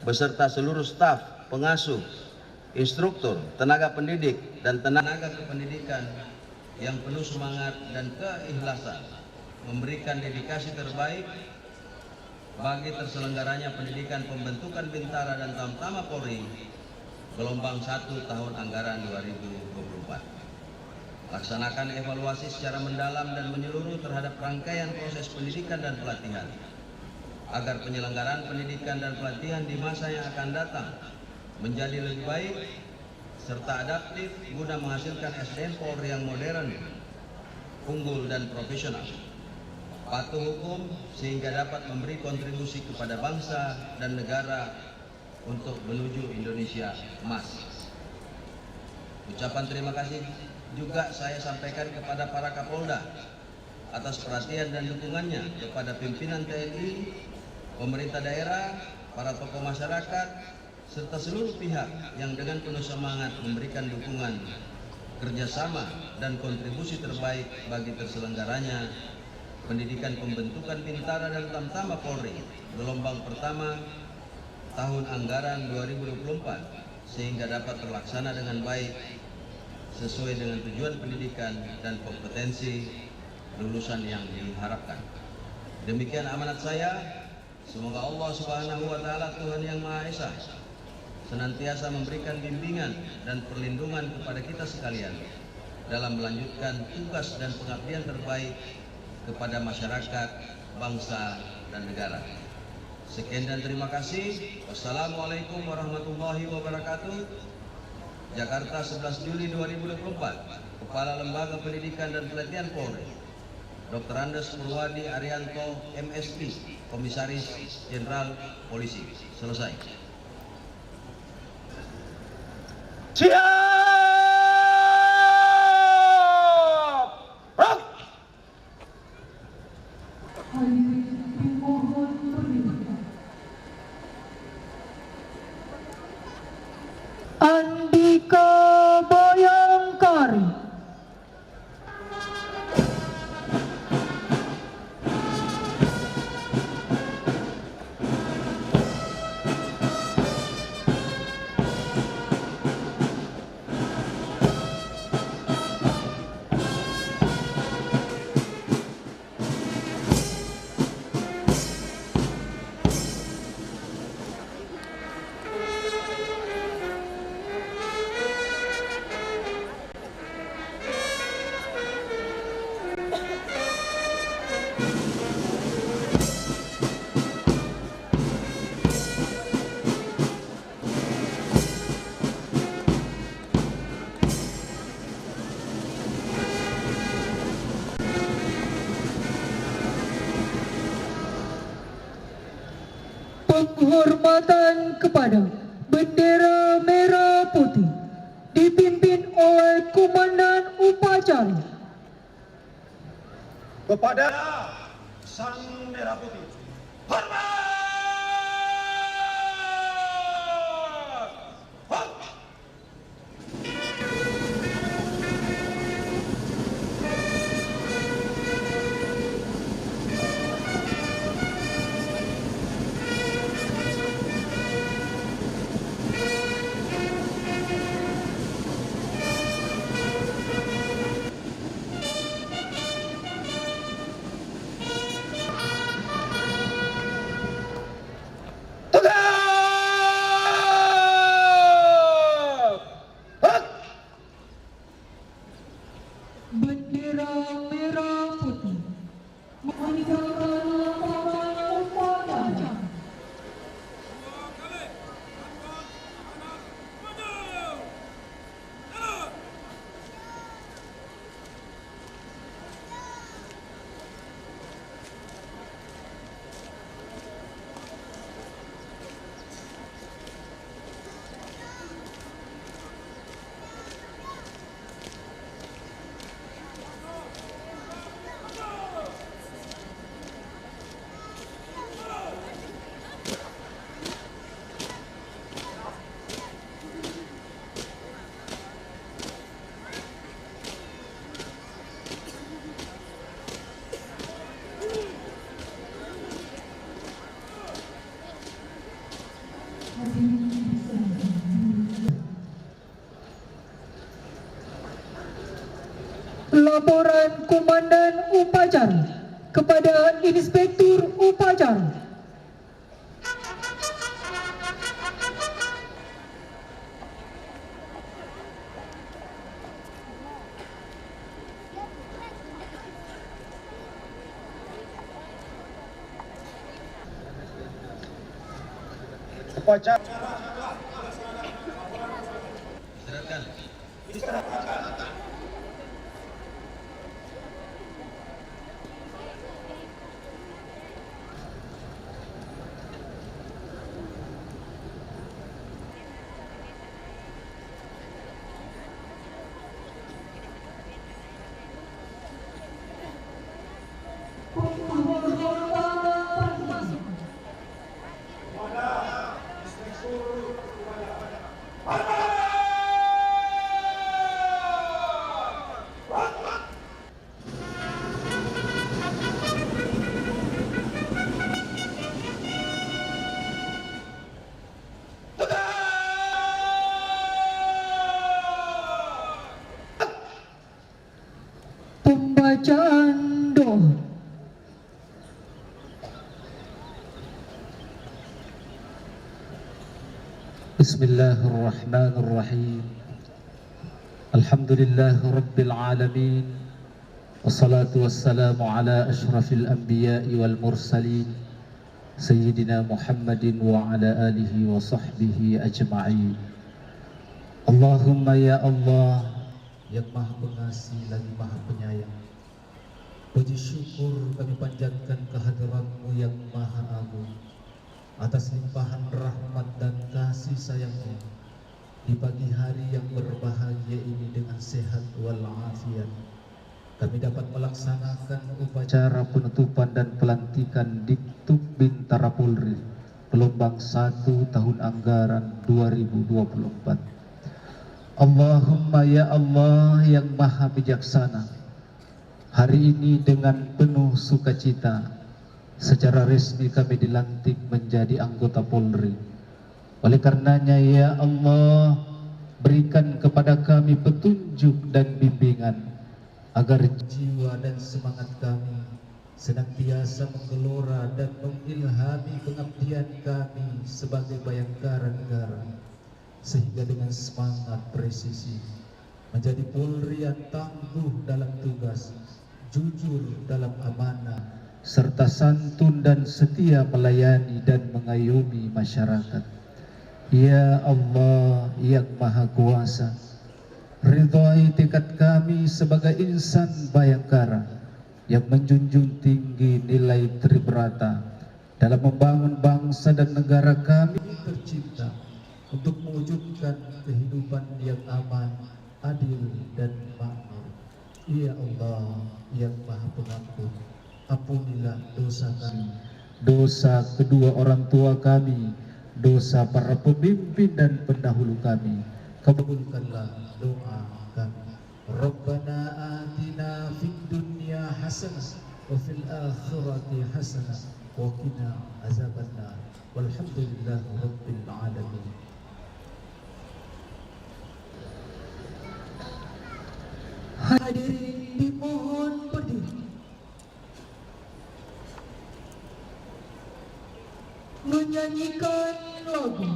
beserta seluruh staf, pengasuh, instruktur, tenaga pendidik, dan tenaga kependidikan yang penuh semangat dan keikhlasan memberikan dedikasi terbaik bagi terselenggaranya pendidikan pembentukan Bintara dan Tamtama Polri gelombang 1 tahun anggaran 2024. Laksanakan evaluasi secara mendalam dan menyeluruh terhadap rangkaian proses pendidikan dan pelatihan agar penyelenggaraan pendidikan dan pelatihan di masa yang akan datang menjadi lebih baik serta adaptif guna menghasilkan SDM Polri yang modern, unggul dan profesional, patuh hukum sehingga dapat memberi kontribusi kepada bangsa dan negara untuk menuju Indonesia emas. Ucapan terima kasih juga saya sampaikan kepada para Kapolda atas perhatian dan dukungannya kepada pimpinan TNI, pemerintah daerah, para tokoh masyarakat, serta seluruh pihak yang dengan penuh semangat memberikan dukungan, kerjasama, dan kontribusi terbaik bagi terselenggaranya pendidikan pembentukan Bintara dan Tamtama Polri gelombang pertama tahun anggaran 2024 sehingga dapat terlaksana dengan baik sesuai dengan tujuan pendidikan dan kompetensi lulusan yang diharapkan. Demikian amanat saya. Semoga Allah Subhanahu wa taala, Tuhan yang Maha Esa, senantiasa memberikan bimbingan dan perlindungan kepada kita sekalian dalam melanjutkan tugas dan pengabdian terbaik kepada masyarakat, bangsa, dan negara. Sekian dan terima kasih. Wassalamualaikum warahmatullahi wabarakatuh. Jakarta, 11 Juli 2024. Kepala Lembaga Pendidikan dan Pelatihan Polri, Dr. Andes Purwadi Arianto, MSI, Komisaris Jenderal Polisi. Selesai. Siap! Andika Bayangkari. Penghormatan kepada bendera merah putih dipimpin oleh Komandan Upacara. Kepada Sang Merah Putih, hormat! laporan Komandan Upacara kepada Inspektur Upacara. Upacara. Pembacaan doa. Bismillahirrahmanirrahim. Alhamdulillah Rabbil Alamin. Wassalatu wassalamu ala ashrafil anbiya'i wal mursalin Sayyidina Muhammadin wa ala alihi wa sahbihi ajma'in. Allahumma ya Allah yang maha pengasih lagi maha penyayang, puji syukur kami panjatkan kehadirat-Mu yang maha agung atas limpahan rahmat dan kasih sayang-Mu di pagi hari yang berbahagia ini. Dengan sehat walafiat kami dapat melaksanakan upacara penutupan dan pelantikan Diktub Bintara Polri gelombang 1 tahun anggaran 2024. Allahumma ya Allah yang maha bijaksana, hari ini dengan penuh sukacita secara resmi kami dilantik menjadi anggota Polri. Oleh karenanya ya Allah, berikan kepada kami petunjuk dan bimbingan agar jiwa dan semangat kami senantiasa menggelora dan mengilhami pengabdian kami sebagai bayangkara negara, sehingga dengan semangat presisi menjadi Polri yang tangguh dalam tugas, jujur dalam amanah, serta santun dan setia melayani dan mengayomi masyarakat. Ya Allah yang Maha Kuasa, ridhoi tekad kami sebagai insan bayangkara yang menjunjung tinggi nilai tribrata dalam membangun bangsa dan negara kami tercipta untuk mewujudkan kehidupan yang aman, adil dan makmur. Ya Allah yang Maha Pengampun, ampunilah dosa kami, dosa kedua orang tua kami, dosa para pemimpin dan pendahulu kami. Kabulkanlah doa kami. Rabbana atina fid dunya hasanah wa fil akhirati hasanah wa qina azabannar. Walhamdulillahi rabbil alamin. Hadirin dimohon berdiri. Menyanyikan lagu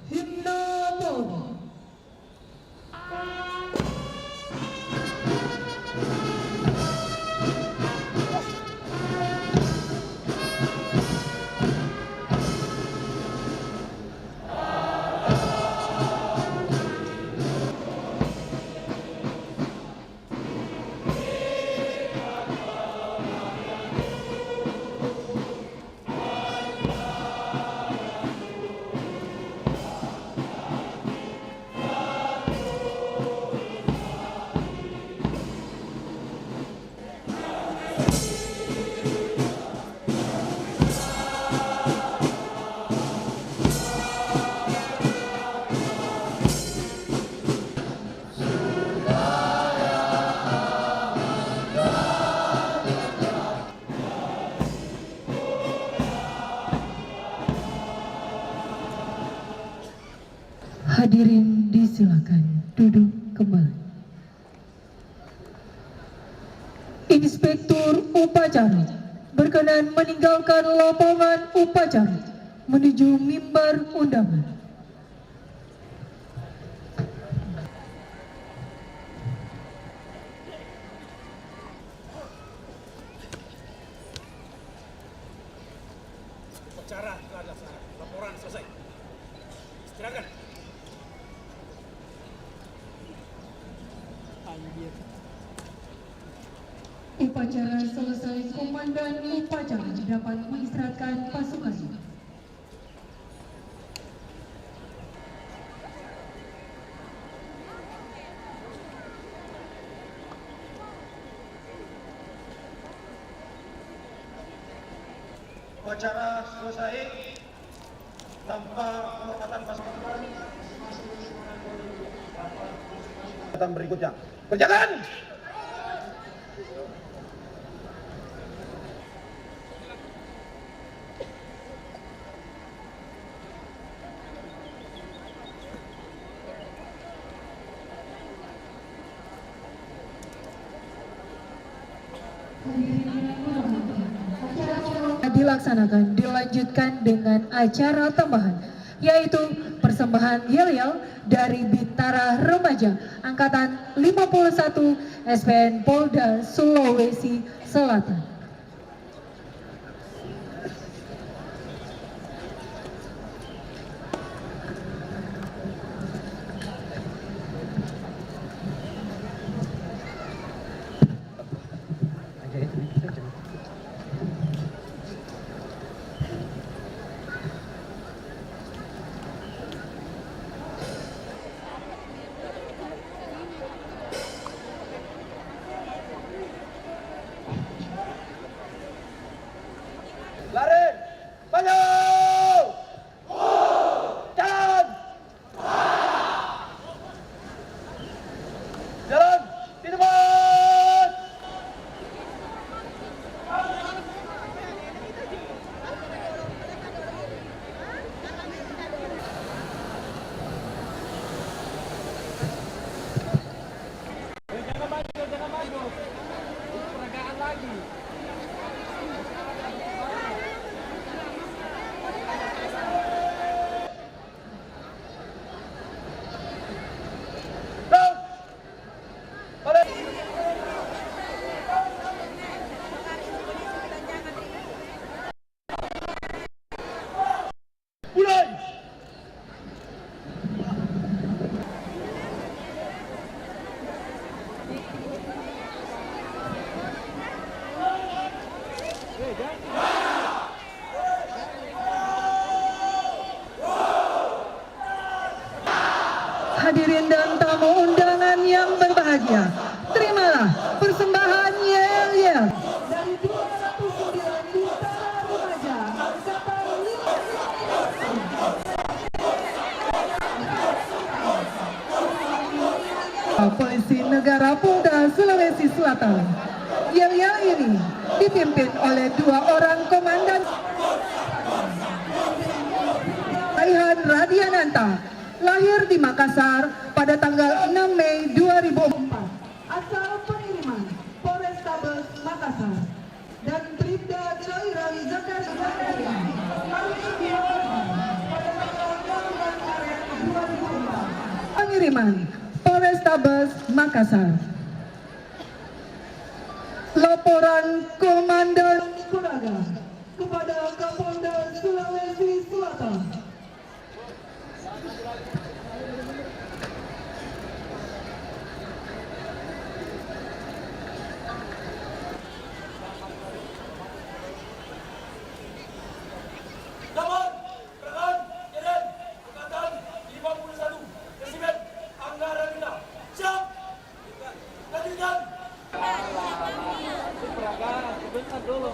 Himna Polri. Hadirin disilakan duduk kembali. Inspektur Upacara berkenan meninggalkan lapangan upacara menuju mimbar undangan. Upacara telah dilaksanakan. Laporan selesai. Istirahatkan. Upacara selesai, komandan upacara dapat mengistirahatkan pasukan. Upacara selesai tanpa penempatan pasukan. Berikutnya, berjalan. Dilaksanakan dilanjutkan dengan acara tambahan, yaitu persembahan yel-yel dari Bintara Remaja Angkatan 51 SPN Polda Sulawesi Selatan. Lari, maju, jalan, jalan, di depan. Jangan maju. Peragaan lagi. Hadirin dan tamu undangan yang berbahagia, terimalah persembahan yel-yel dari 209 Bintara Remaja Angkatan 51 Polisi Negara Polda Sulawesi Selatan. Yel-yel ini dipimpin oleh 2 orang komandan Raihan Radiananta, lahir di Makassar pada tanggal 6 Mei 2004, asal pengiriman Polrestabes Makassar, dan Bribda Coiran Zakaria pada tanggal 16 Maret 2004, pengiriman Polrestabes Makassar. Laporan Komandan Kuraga kepada Kapolda Sulawesi Selatan. Namun, Perang Keren Angkatan 51 Resimen Anggaran Bina. Siap! Lanjutkan! Peragaan, sebentar dulu.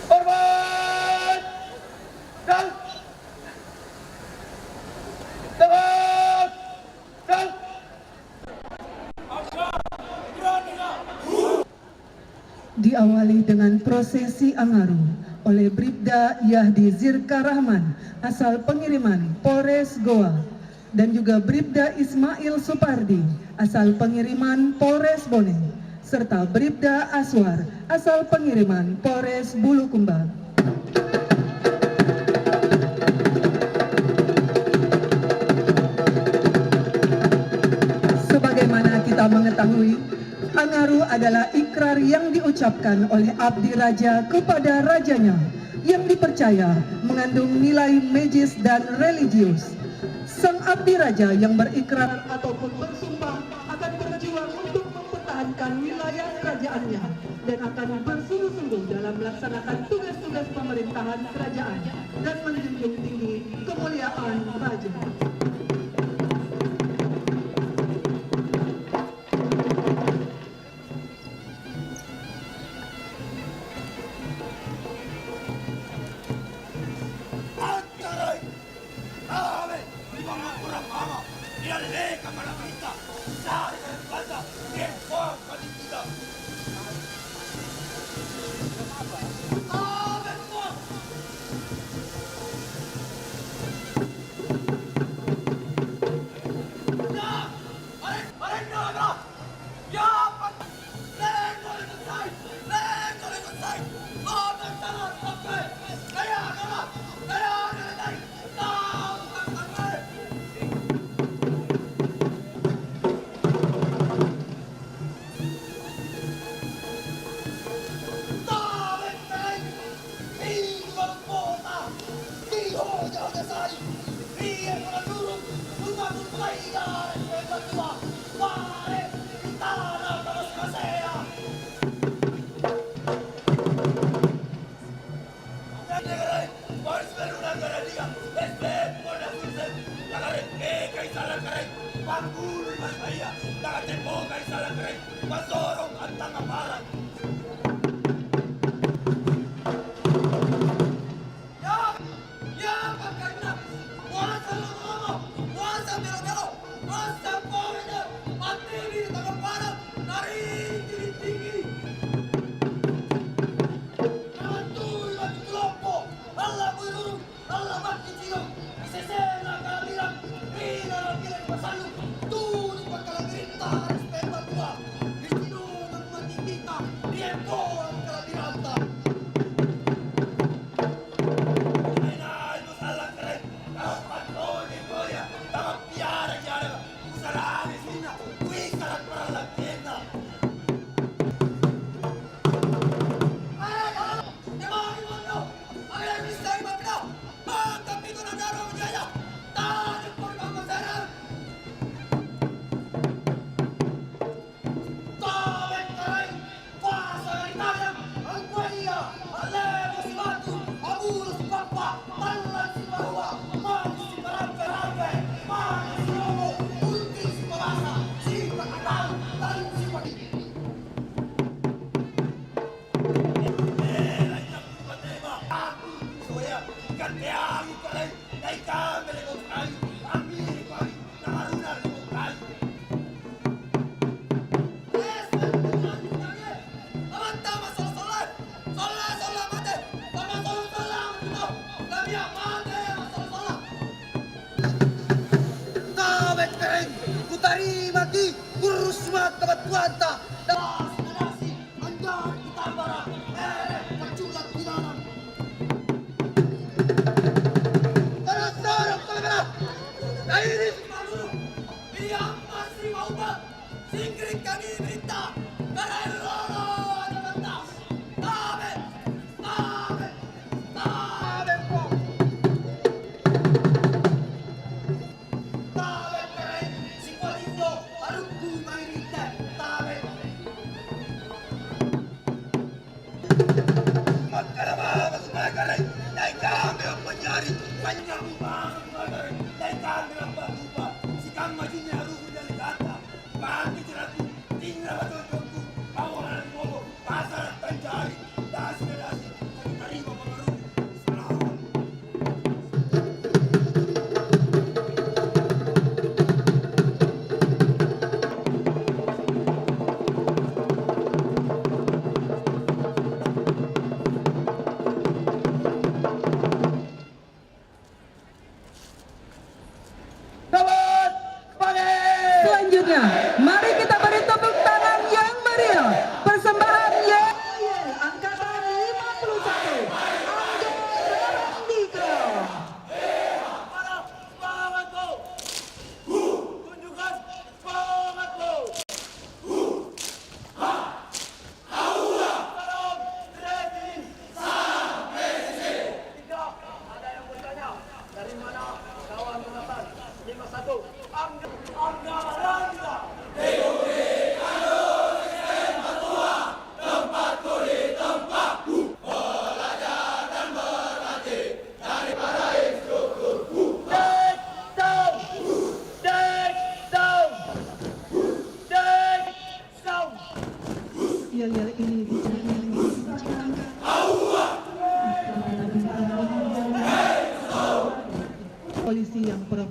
Korban! Dan! Tengah! Dan! Diawali dengan prosesi Angaru oleh Bribda Yahdi Zirka Rahman asal pengiriman Polres Goa dan juga Bribda Ismail Supardi asal pengiriman Polres Bone serta Bribda Aswar asal pengiriman Polres Bulukumba. Sebagaimana kita mengetahui, Angaru adalah ikrar yang diucapkan oleh abdi raja kepada rajanya yang dipercaya mengandung nilai magis dan religius. Sang abdi raja yang berikrar ataupun bersumpah akan berjuang untuk mempertahankan wilayah kerajaannya dan akan bersungguh-sungguh dalam melaksanakan tugas-tugas pemerintahan kerajaan dan menjunjung tinggi kemuliaan raja.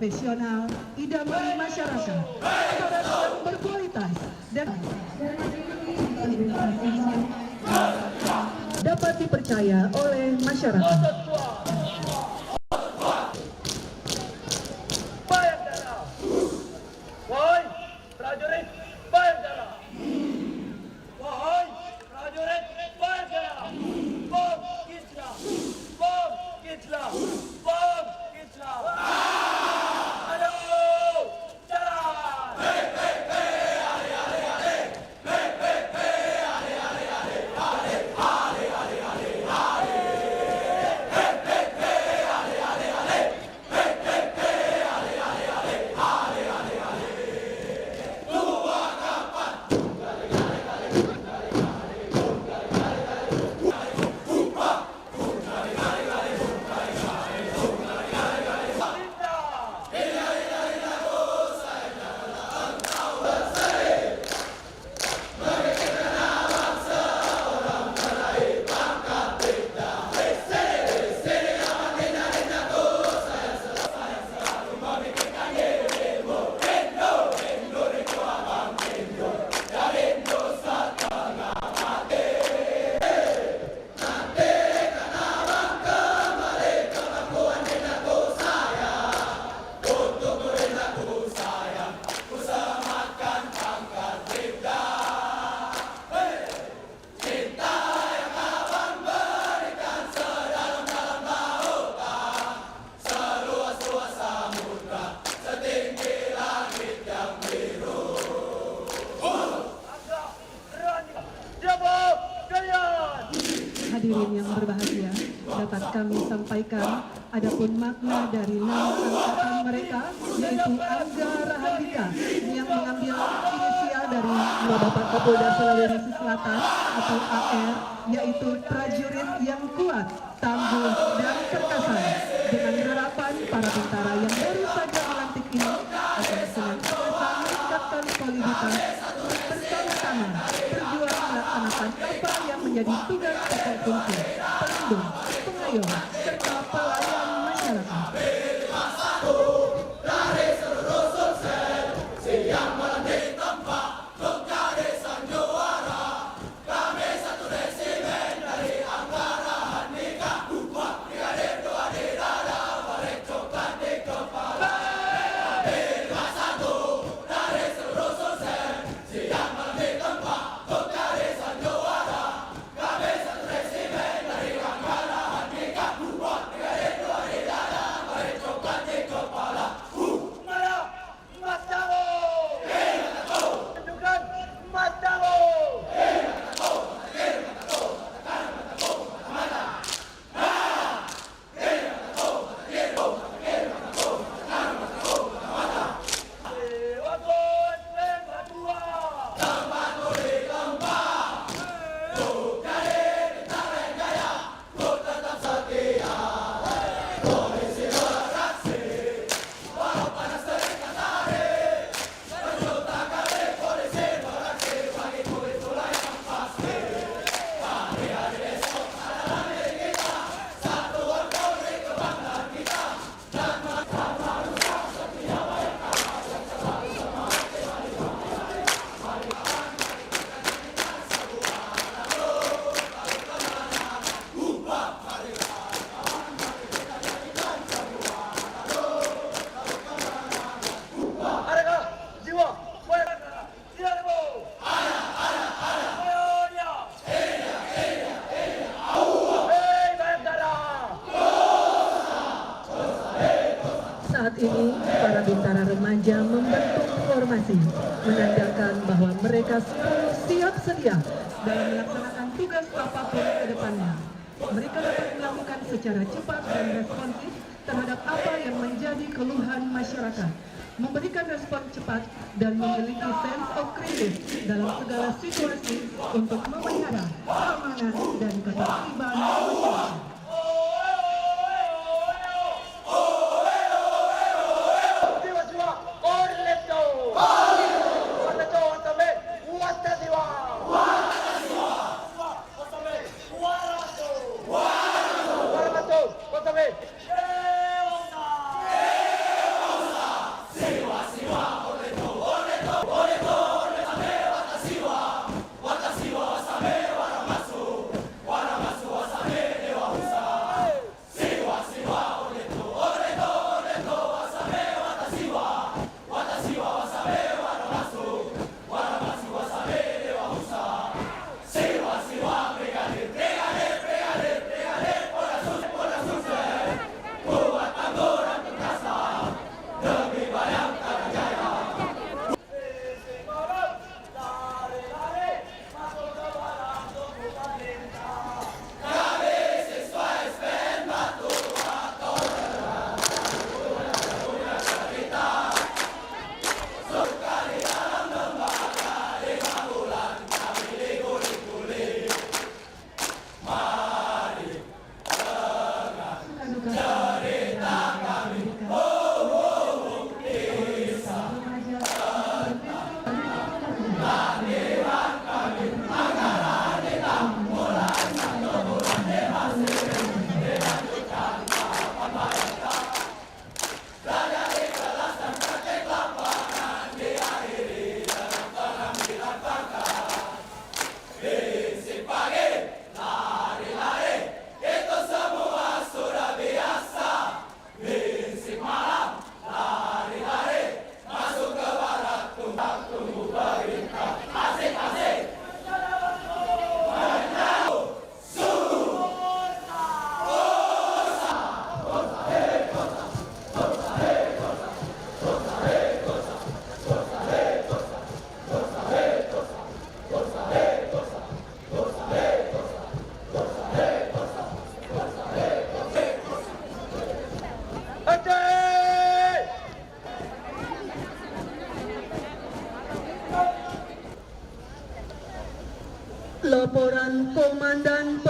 profesional, idaman masyarakat, aparat yang berkualitas, dan dapat dipercaya oleh masyarakat. Bayangkara, wahai prajurit Bayangkara, wahai prajurit Bayangkara, bom Kisra, bom Kisra, bom Kisra. Ayo, jalan. Hadirin yang berbahagia, dapat kami sampaikan adapun makna dari nama angkatan mereka, yaitu Angga Rahardika, yang mengambil inisial dari nama Bapak Kapolda Sulawesi Selatan atau AR, yaitu prajurit yang kuat, tangguh, dan perkasa. Dengan harapan para tentara yang baru saja melantik ini akan senantiasa meningkatkan soliditas, bersama-sama berjuang melaksanakan apa yang menjadi tugas pokok fungsi, pelindung, pengayom, serta pelayan masyarakat. Saat ini, para bintara remaja membentuk formasi, menandakan bahwa mereka selalu siap sedia dalam melaksanakan tugas apapun ke depannya. Mereka dapat melakukan secara cepat dan responsif terhadap apa yang menjadi keluhan masyarakat, memberikan respon cepat dan memiliki sense of crisis dalam segala situasi untuk memelihara keamanan dan ketertiban masyarakat.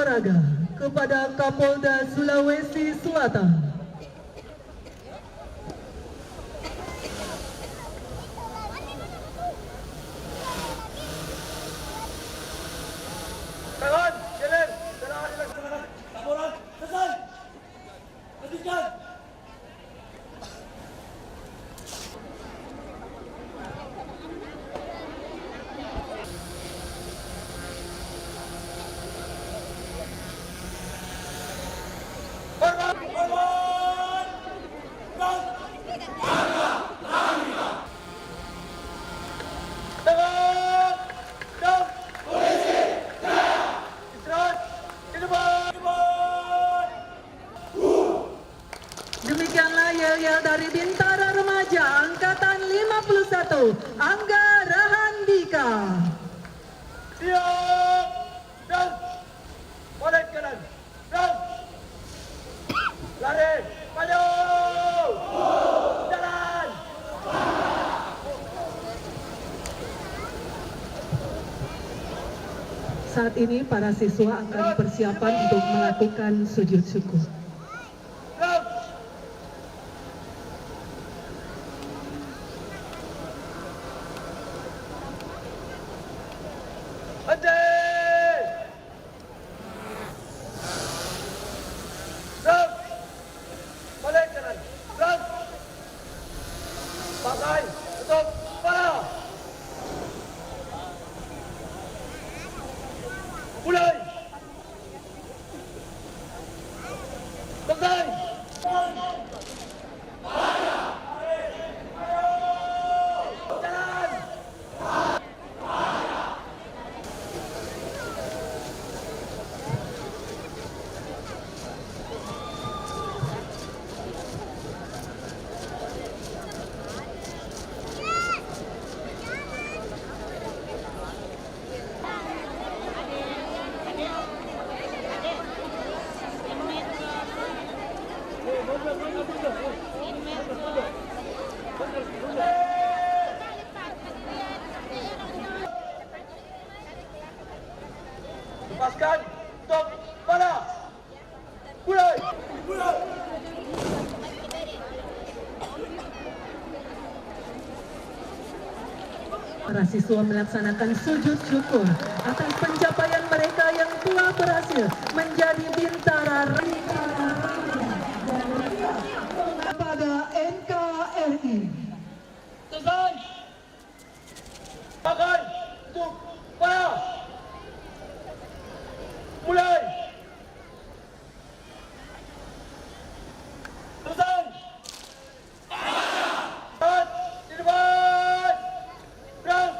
Toraga kepada Kapolda Sulawesi Selatan. Kawan, jalan. Setelah dilaksanakan laporan selesai. Hentikan. Korban, korban. Tangan. Tangan. Istirahat. Di depan. Demikianlah yel-yel dari Bintara Remaja Angkatan 51, Angga Rahandika. Siap. Dan balik kanan. Dan lari. Maju. Jalan. Saat ini para siswa akan persiapan untuk melakukan sujud syukur. Dan henti. Dan balik kanan. Dan pakai tutup kepala. Mulai. Selesai. Jalan. Lepaskan. Stop. Kepala. Mulai. Mulai. Para siswa melaksanakan sujud syukur atas pencapaian mereka yang telah berhasil menjadi Bintara Remaja kepada NKRI. Selesai. Pakai. Tutup kepala. Mulai. Selesai. Tahan. Di depan. Berang.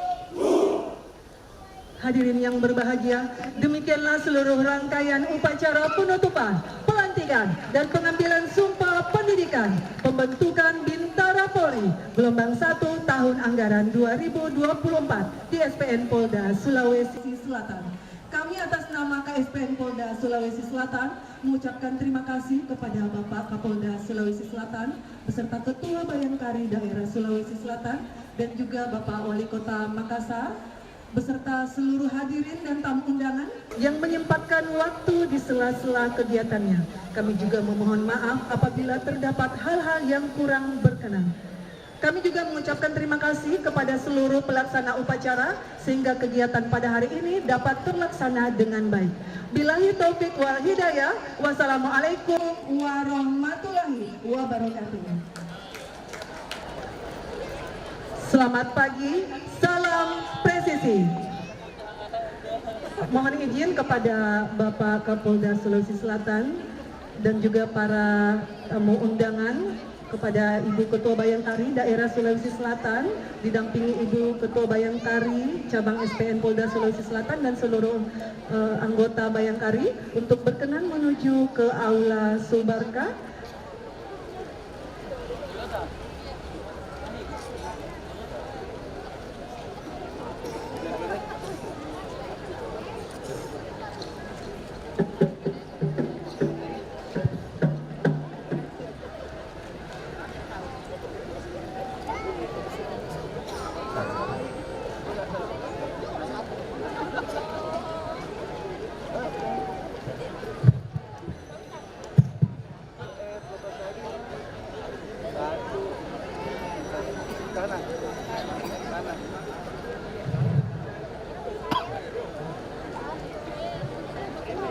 Hadirin yang berbahagia, demikianlah seluruh rangkaian upacara penutupan, pelantikan, dan pengambilan sumpah pendidikan pembentukan Bintara Polri gelombang 1 tahun anggaran 2024 di SPN Polda Sulawesi Selatan. Kami atas nama KSPN Polda Sulawesi Selatan mengucapkan terima kasih kepada Bapak Kapolda Sulawesi Selatan beserta Ketua Bayangkari Daerah Sulawesi Selatan dan juga Bapak Wali Kota Makassar beserta seluruh hadirin dan tamu undangan yang menyempatkan waktu di sela-sela kegiatannya. Kami juga memohon maaf apabila terdapat hal-hal yang kurang berkenan. Kami juga mengucapkan terima kasih kepada seluruh pelaksana upacara sehingga kegiatan pada hari ini dapat terlaksana dengan baik. Billahi taufik wal hidayah. Wassalamualaikum warahmatullahi wabarakatuh. Selamat pagi, salam presisi. Mohon izin kepada Bapak Kapolda Sulawesi Selatan dan juga para tamu undangan, kepada Ibu Ketua Bayangkari Daerah Sulawesi Selatan, didampingi Ibu Ketua Bayangkari Cabang SPN Polda Sulawesi Selatan dan seluruh anggota Bayangkari untuk berkenan menuju ke Aula Subarka.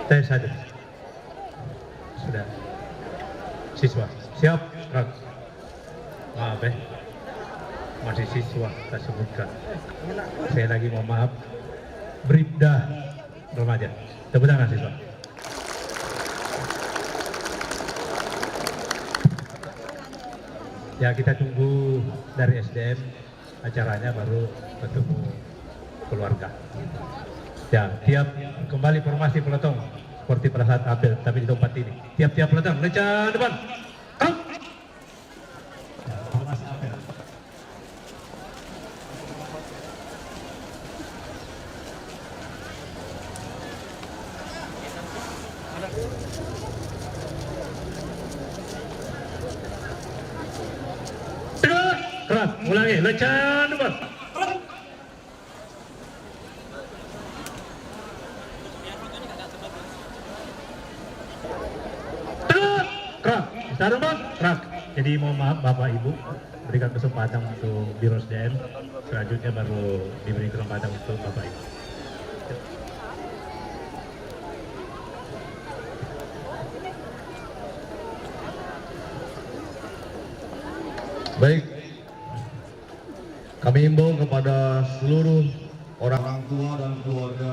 Tes saja. Sudah. Siswa, siap, gerak. Maaf masih siswa, tak sebutkan. Saya lagi mohon maaf. Bribda remaja. Tepuk tangan siswa. Ya, kita tunggu dari SDM acaranya baru ketemu keluarga. Ya, tiap kembali formasi pelotong seperti pada saat apel, tapi di tempat ini. Tiap-tiap pelotong, lencana depan. Formasi apel. Keras, ulangi, lencana depan. Keras, taruh bang, keras. Jadi mohon maaf Bapak Ibu, berikan kesempatan untuk Biro SDM, selanjutnya baru diberi kesempatan untuk Bapak Ibu. Baik, kami himbau kepada seluruh orang tua dan keluarga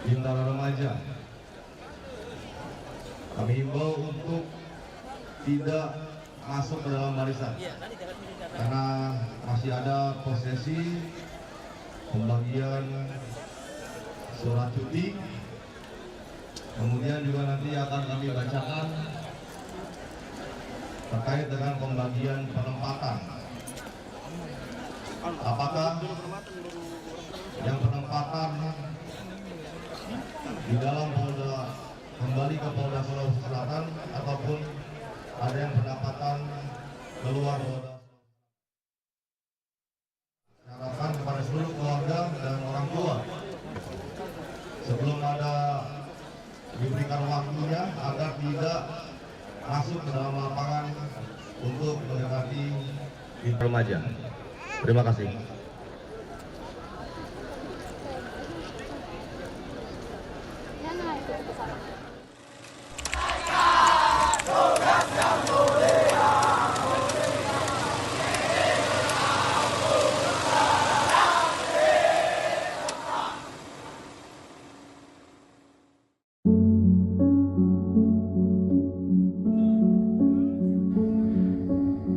Bintara Remaja. Kami himbau untuk tidak masuk ke dalam barisan karena masih ada prosesi pembagian surat cuti. Kemudian juga nanti akan kami bacakan terkait dengan pembagian penempatan. Apakah yang penempatan di dalam Polda kembali ke Polda Sulawesi Selatan ataupun ada yang pendapatan keluar Polda. Harapan kepada seluruh keluarga dan orang tua sebelum ada diberikan waktunya agar tidak masuk ke dalam lapangan untuk mendekati remaja. Terima kasih.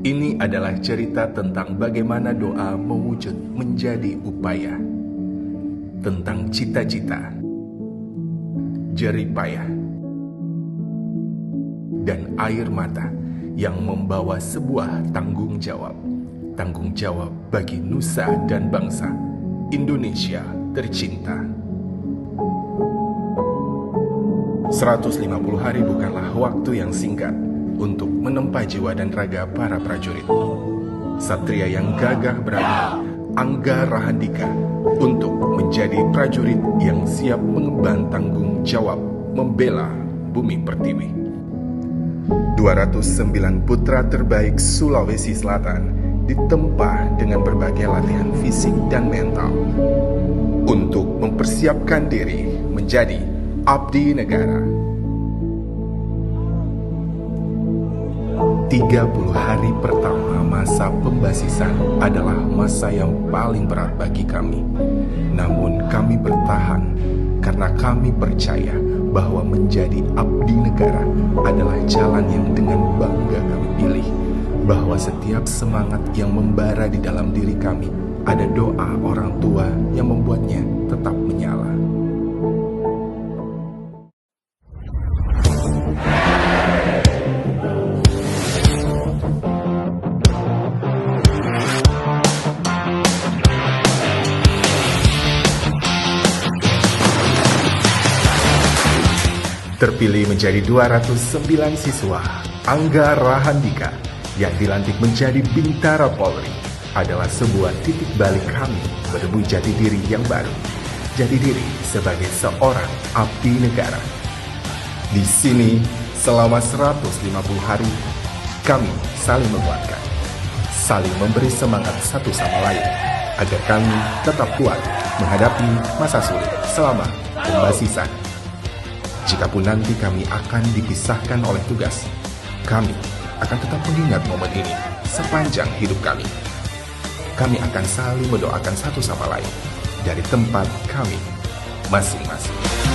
Ini adalah cerita tentang bagaimana doa mewujud menjadi upaya, tentang cita-cita, jerih payah, dan air mata yang membawa sebuah tanggung jawab bagi nusa dan bangsa Indonesia tercinta. 150 hari bukanlah waktu yang singkat untuk menempa jiwa dan raga para prajurit. Satria yang gagah berani, Angga Rahandika, untuk menjadi prajurit yang siap mengemban tanggung jawab membela bumi pertiwi. 209 putra terbaik Sulawesi Selatan ditempa dengan berbagai latihan fisik dan mental untuk mempersiapkan diri menjadi abdi negara. 30 hari pertama masa pembasisan adalah masa yang paling berat bagi kami. Namun kami bertahan karena kami percaya bahwa menjadi abdi negara adalah jalan yang dengan bangga kami pilih. Bahwa setiap semangat yang membara di dalam diri kami ada doa orang tua yang membuatnya tetap menyala. Terpilih menjadi 209 siswa, Angga Rahandika yang dilantik menjadi Bintara Polri adalah sebuah titik balik kami menemui jati diri yang baru. Jati diri sebagai seorang abdi negara. Di sini, selama 150 hari, kami saling menguatkan, saling memberi semangat satu sama lain, agar kami tetap kuat menghadapi masa sulit selama pembasisan. Jikapun nanti kami akan dipisahkan oleh tugas, kami akan tetap mengingat momen ini sepanjang hidup kami. Kami akan saling mendoakan satu sama lain dari tempat kami masing-masing.